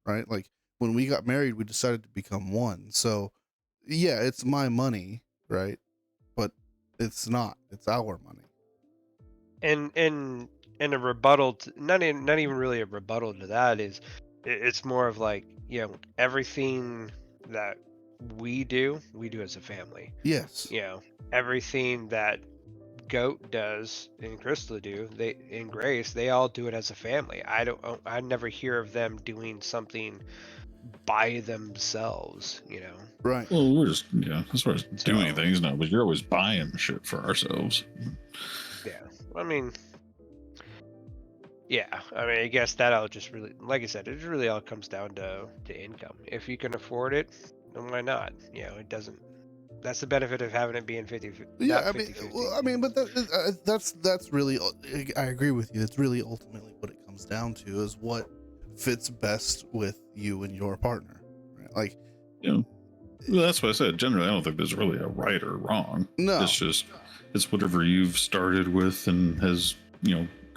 right? Like when we got married, we decided to become one. So yeah, it's my money, right? But it's not. It's our money. And a rebuttal to, not even really a rebuttal to that is it's more of like, everything that we do as a family. Yes. Everything that Goat does and Crystal do, they and Grace, they all do it as a family. I never hear of them doing something by themselves. Right. Well, we're just, as far as doing So things now, but you're always buying shit for ourselves. yeah, I mean, yeah, I mean, I guess that'll just really, like I said, it really all comes down to income. If you can afford it, then why not? It doesn't. That's the benefit of having it being 50, Yeah, not I mean, 50-50. well, I mean, but that's really. I agree with you. It's really ultimately what it comes down to is what fits best with you and your partner, right? Like, Well, that's what I said. Generally, I don't think there's really a right or wrong. no, It's whatever you've started with and has,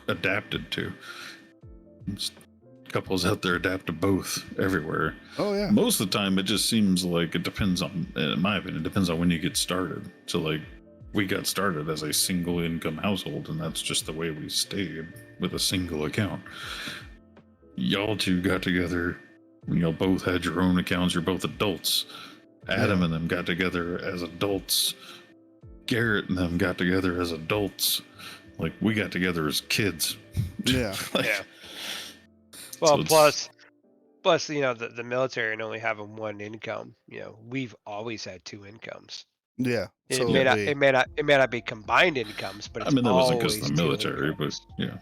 adapted to. It's, couples out there adapt to both everywhere. oh yeah, Most of the time, it just seems like it depends on, in my opinion, it depends on when you get started. So, like, we got started as a single income household, and that's just the way we stayed with a single account. Y'all two got together, both had your own accounts, you're both adults. Adam Yeah. and them got together as adults. Garrett and them got together as adults. Like, we got together as kids. Yeah. Like, Yeah. Well, so plus, the military and only having one income. We've always had two incomes. Yeah. It So may not, they, it may not, it may not be combined incomes, but I it's mean, that wasn't because of always the two military, but incomes. yeah.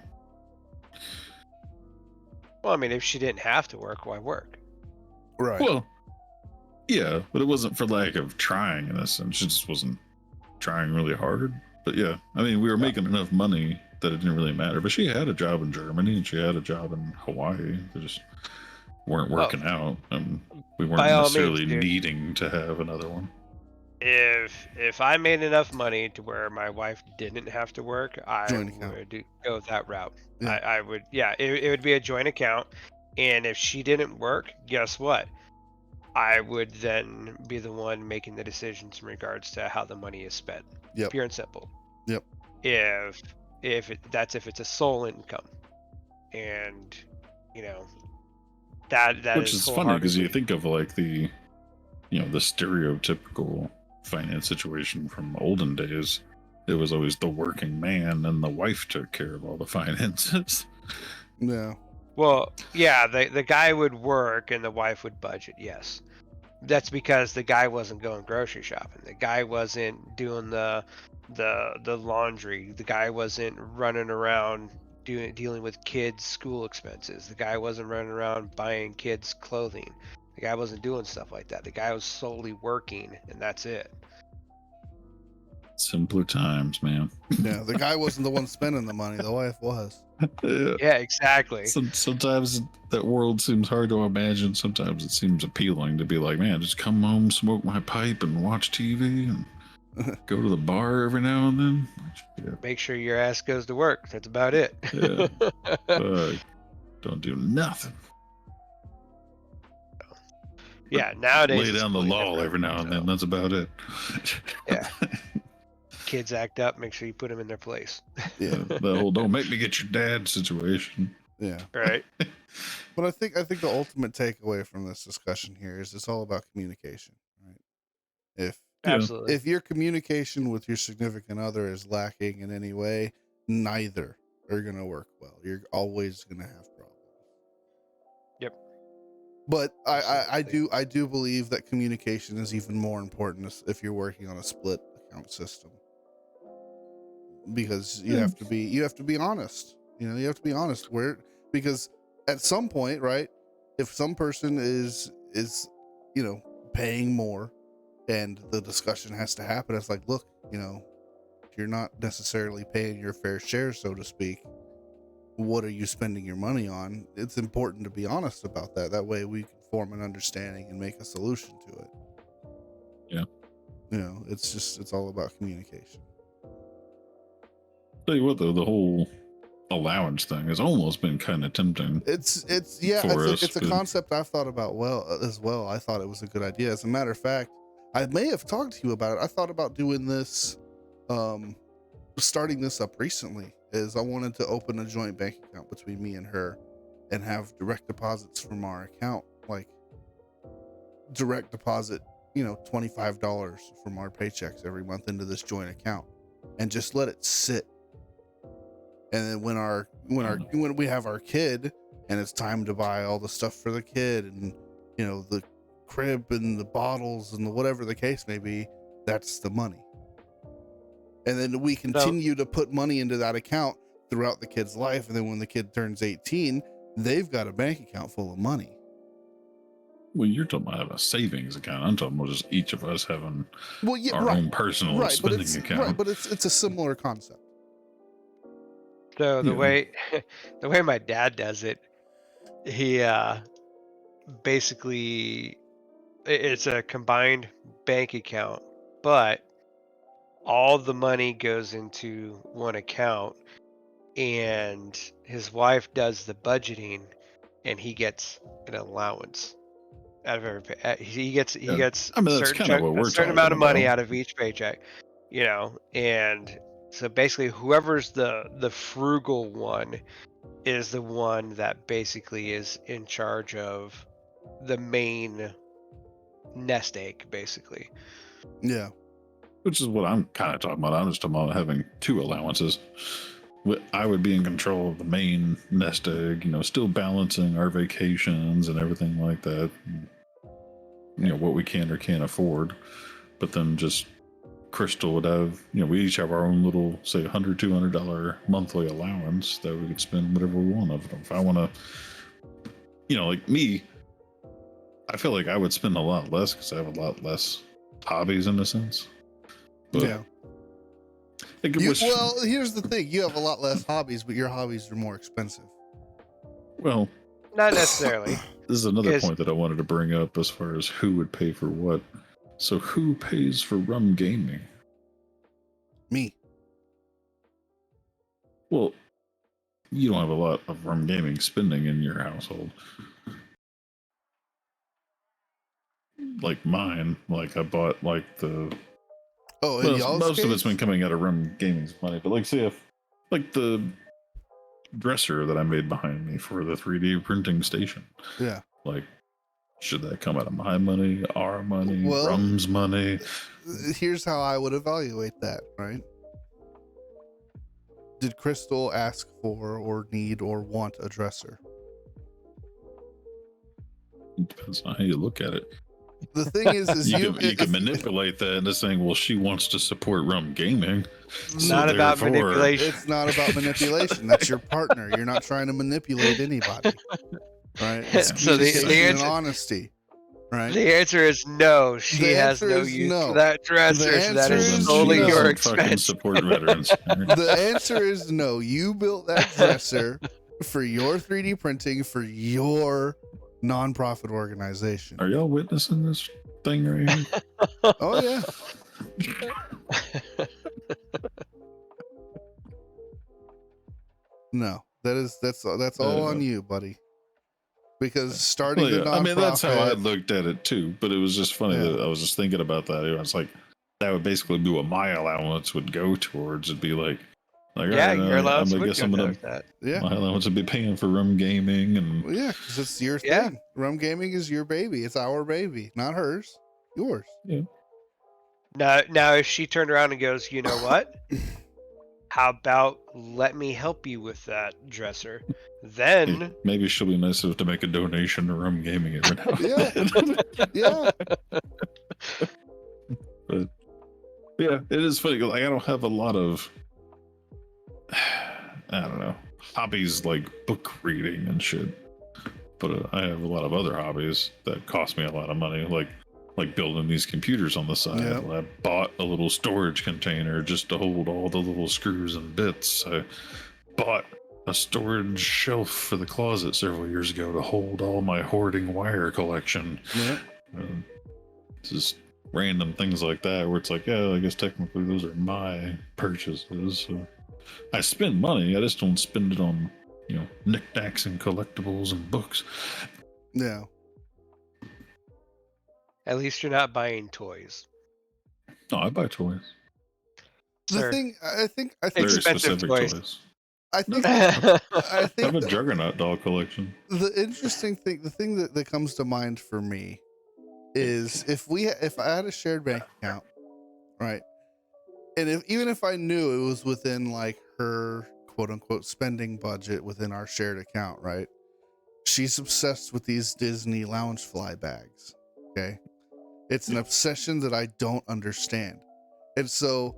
Well, I mean, if she didn't have to work, why work? right. Well, yeah, but it wasn't for lack of trying in a sense. She just wasn't trying really hard. But yeah, I mean, we were making enough money that it didn't really matter. But she had a job in Germany and she had a job in Hawaii. They just weren't working out, and we weren't By all means, necessarily dude. needing to have another one. If I made enough money to where my wife didn't have to work, I Joint account. would go that route. Yeah. I would, yeah, it would be a joint account. And if she didn't work, guess what? I would then be the one making the decisions in regards to how the money is spent. Yep. Pure and simple. Yep. If it's a sole income, and that Which is is funny because you wholeheartedly. think of like the stereotypical finance situation from olden days. It was always the working man and the wife took care of all the finances. Yeah. Well, yeah, the guy would work and the wife would budget. Yes, that's because the guy wasn't going grocery shopping. The guy wasn't doing the laundry. The guy wasn't running around dealing with kids' school expenses. The guy wasn't running around buying kids clothing. The guy wasn't doing stuff like that. The guy was solely working, and that's it. Simpler times, man. Yeah. The guy wasn't the one spending the money. The wife was. Yeah. Yeah, exactly. Sometimes that world seems hard to imagine. Sometimes it seems appealing to be like, man, just come home, smoke my pipe, and watch TV, and go to the bar every now and then. Yeah. Make sure your ass goes to work. That's about it. Yeah. Don't do nothing. Yeah, nowadays Lay it's down the completely law different, every now and so. then. That's about it. Yeah. Kids act up, make sure you put them in their place. Yeah. The whole "don't make me get your dad" situation. Yeah. Right. But I think the ultimate takeaway from this discussion here is it's all about communication, right? If Yeah. Absolutely. if your communication with your significant other is lacking in any way, neither are going to work well. You're always going to have problems. Yep. But I Absolutely. do believe that communication is even more important if you're working on a split account system, because you have to be honest. You have to be honest because at some point, right? If some person is paying more and the discussion has to happen. It's like, look, you're not necessarily paying your fair share, so to speak. What are you spending your money on? It's important to be honest about that. That way we can form an understanding and make a solution to it. Yeah. It's all about communication. Tell you what, though, the whole allowance thing has almost been kind of tempting. It's a concept I've thought about as well. I thought it was a good idea. As a matter of fact, I may have talked to you about it. I thought about doing this, starting this up recently. Is I wanted to open a joint bank account between me and her, and have direct deposits from our account, like direct deposit, $25 from our paychecks every month into this joint account, and just let it sit. And then when we have our kid and it's time to buy all the stuff for the kid, and the crib and the bottles and whatever the case may be, that's the money. And then we continue to put money into that account throughout the kid's life. And then when the kid turns 18, they've got a bank account full of money. Well, you're talking about having a savings account. I'm talking about just each of us having our own personal spending account. Right, but it's a similar concept. So the way my dad does it, he basically, it's a combined bank account, but all the money goes into one account, and his wife does the budgeting, and he gets an allowance out of every pay. He gets I mean, that's kind of what we're a certain talking amount of money about. out of each paycheck, and so basically whoever's the frugal one is the one that basically is in charge of the main nest egg, basically. Yeah. Which is what I'm kind of talking about. I'm just talking about having two allowances. I would be in control of the main nest egg, still balancing our vacations and everything like that. What we can or can't afford. But then just Crystal would have, we each have our own little, say, $100, $200 monthly allowance that we could spend whatever we want of it. If I want to, like me, I feel like I would spend a lot less because I have a lot less hobbies in a sense. But yeah. Well, here's the thing. You have a lot less hobbies, but your hobbies are more expensive. Well, not necessarily. This is another point that I wanted to bring up as far as who would pay for what. So who pays for RUM-Gaming? Me. Well, you don't have a lot of RUM-Gaming spending in your household. Like mine, like I bought like the... most of it's been coming out of RUM-Gaming's money, but like say if like the dresser that I made behind me for the 3D printing station. Yeah. Like, should that come out of my money, our money, RUM's money? Here's how I would evaluate that, right? Did Crystal ask for or need or want a dresser? It depends on how you look at it. The thing is you can manipulate that into saying, well, she wants to support RUM-Gaming. It's not about manipulation. It's not about manipulation. That's your partner. You're not trying to manipulate anybody, right? It's so the answer, and honesty, right? The answer is no. She has no use for that dresser. So that is solely your expense. Support veterans. The answer is no. You built that dresser for your 3D printing for your nonprofit organization. Are y'all witnessing this thing right here? Oh yeah. No, that's all on you, buddy. Because starting the nonprofit, I mean, that's how I looked at it too. But it was just funny that I was just thinking about that. It was like that would basically be what my allowance would go towards. It'd be like yeah, your allowance would go towards that. Yeah, my allowance would be paying for RUM-Gaming and yeah, because it's your thing. RUM-Gaming is your baby. It's our baby, not hers. Yours. Yeah. Now, if she turned around and goes, you know what? How about let me help you with that dresser? Then maybe she'll be nice enough to make a donation to RUM-Gaming every now and then. Yeah. But yeah, it is funny because I don't have a lot of hobbies like book reading and shit. But I have a lot of other hobbies that cost me a lot of money. Like like building these computers on the side. Yep. I bought a little storage container just to hold all the little screws and bits. I bought a storage shelf for the closet several years ago to hold all my hoarding wire collection. Yeah. Just random things like that where it's like, yeah, I guess technically those are my purchases. So I spend money, I just don't spend it on, knickknacks and collectibles and books. Yeah. At least you're not buying toys. No, I buy toys. The Sir. thing, I think Very Expensive specific toys. toys. I think I have think a Juggernaut doll collection. the interesting thing, the thing that comes to mind for me is if I had a shared bank account, right, and even if I knew it was within like her quote unquote spending budget within our shared account, right, she's obsessed with these Disney Loungefly bags. Okay, it's an obsession that I don't understand, and so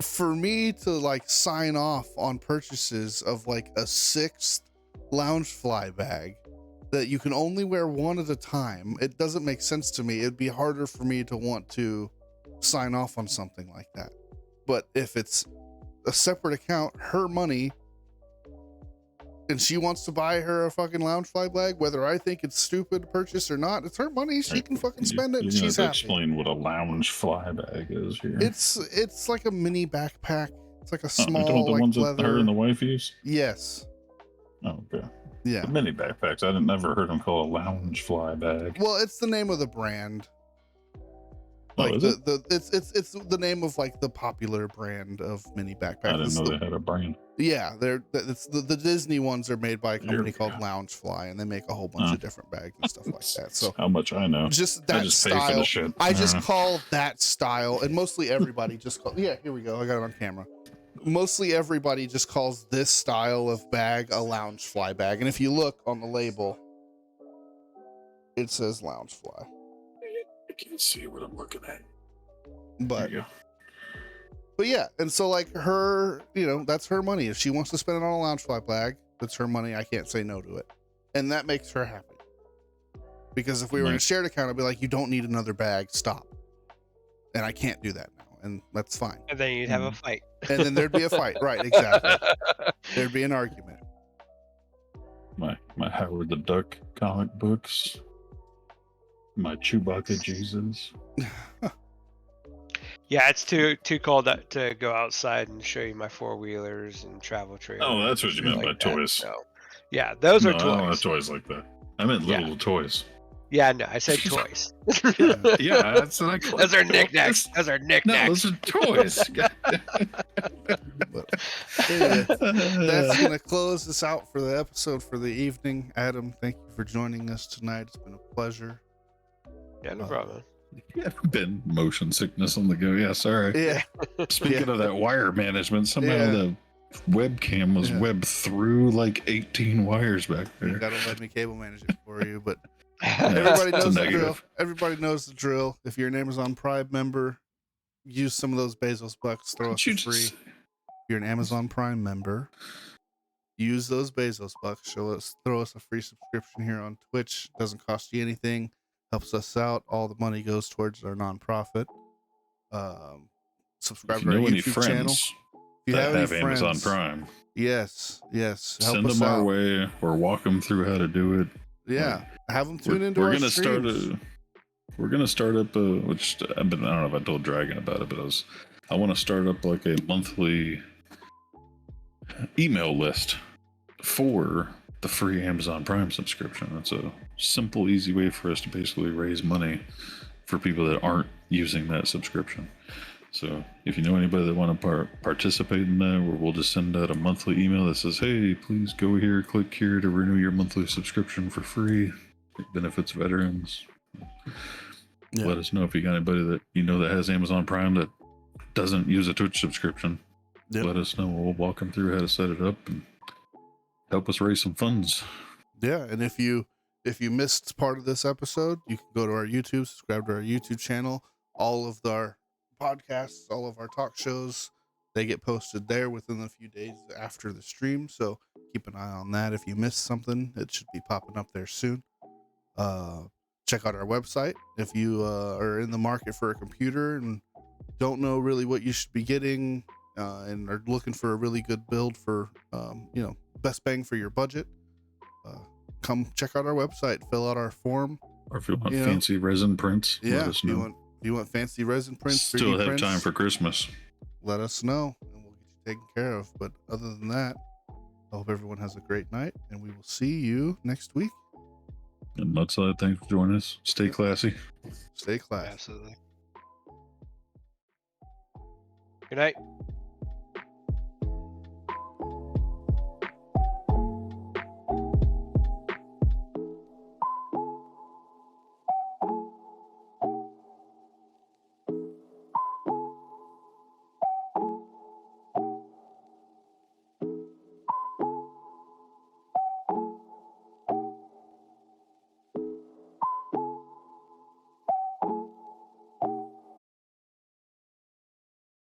for me to like sign off on purchases of like a 6th Loungefly bag that you can only wear one at a time, it doesn't make sense to me. It'd be harder for me to want to sign off on something like that. But if it's a separate account, her money, and she wants to buy her a fucking Loungefly bag, whether I think it's stupid to purchase or not, it's her money. She can fucking spend it. And she's happy. Explain what a Loungefly bag is here. It's like a mini backpack. It's like a the small like ones leather. that her and the wife use. Yes. Oh, okay. Yeah. The mini backpacks. I never heard them call a Loungefly bag. Well, it's the name of the brand. Oh, Like is it's the name of like the popular brand of mini backpacks. I didn't know they had a brand. Yeah, it's the Disney ones are made by a company called Yeah. Loungefly, and they make a whole bunch of different bags and stuff like that. So how much I know. just I that just pay for style. the shit. I just call that style, and mostly everybody just call. Yeah, here we go. I got it on camera. Mostly everybody just calls this style of bag a Loungefly bag, and if you look on the label, it says Loungefly. I can't see what I'm looking at. But There you go. But yeah, and so like her, that's her money. If she wants to spend it on a Loungefly bag, that's her money. I can't say no to it, and that makes her happy. Because if we were in a shared account, I'd be like, you don't need another bag. Stop. And I can't do that now, and that's fine. And then you'd have a fight. And then there'd be a fight, right? Exactly. There'd be an argument. My Howard the Duck comic books. My Chewbacca Jesus. Yeah, it's too cold to go outside and show you my 4-wheelers and travel trailers. Oh, that's what you meant by that. toys. So, yeah, those are I don't have toys. toys like that. I meant little toys. Yeah, no, I said toys. Yeah, that's what I call Those are knickknacks. Those are No, knickknacks. those are toys. But anyway, that's gonna close us out for the episode for the evening. Adam, thank you for joining us tonight. It's been a pleasure. Yeah, no problem. Yeah, been motion sickness on the go. Yeah, sorry. Yeah. Speaking of that wire management, somehow the webcam was webbed through like 18 wires back You there. gotta let me cable manage it for you, but everybody knows the drill. Everybody knows the drill. If you're an Amazon Prime member, use some of those Bezos bucks. Throw us for free. If you're an Amazon Prime member, use those Bezos bucks. Throw us a free subscription here on Twitch. Doesn't cost you anything. Helps us out. All the money goes towards our nonprofit. Subscribe to our YouTube channel. If you have any friends, Amazon Prime, yes, help send us them our out. way or walk them through how to do it. Yeah, have them tune into we're our gonna streams. We're gonna start up which I don't know if I told Dragon about it, but I want to start up like a monthly email list for the free Amazon Prime subscription. It's a simple, easy way for us to basically raise money for people that aren't using that subscription. So if you know anybody that want to participate in that, we'll just send out a monthly email that says, hey, please go here, click here to renew your monthly subscription for free. It benefits veterans. Yeah. Let us know if you got anybody that you know that has Amazon Prime that doesn't use a Twitch subscription. Yep. Let us know. We'll walk them through how to set it up and help us raise some funds. Yeah, and if you missed part of this episode, you can go to our YouTube, subscribe to our YouTube channel. All of our podcasts, all of our talk shows, they get posted there within a few days after the stream. So keep an eye on that. If you missed something, it should be popping up there soon. check out our website. If you are in the market for a computer and don't know really what you should be getting, and are looking for a really good build for best bang for your budget, come check out our website, fill out our form. Or if you want fancy resin prints, let us know. If you want fancy resin prints, Still 3D have prints, time for Christmas. let us know and we'll get you taken care of. But other than that, I hope everyone has a great night, and we will see you next week. And Mudslide, thanks for joining us. Stay classy. Stay classy. Absolutely. Good night.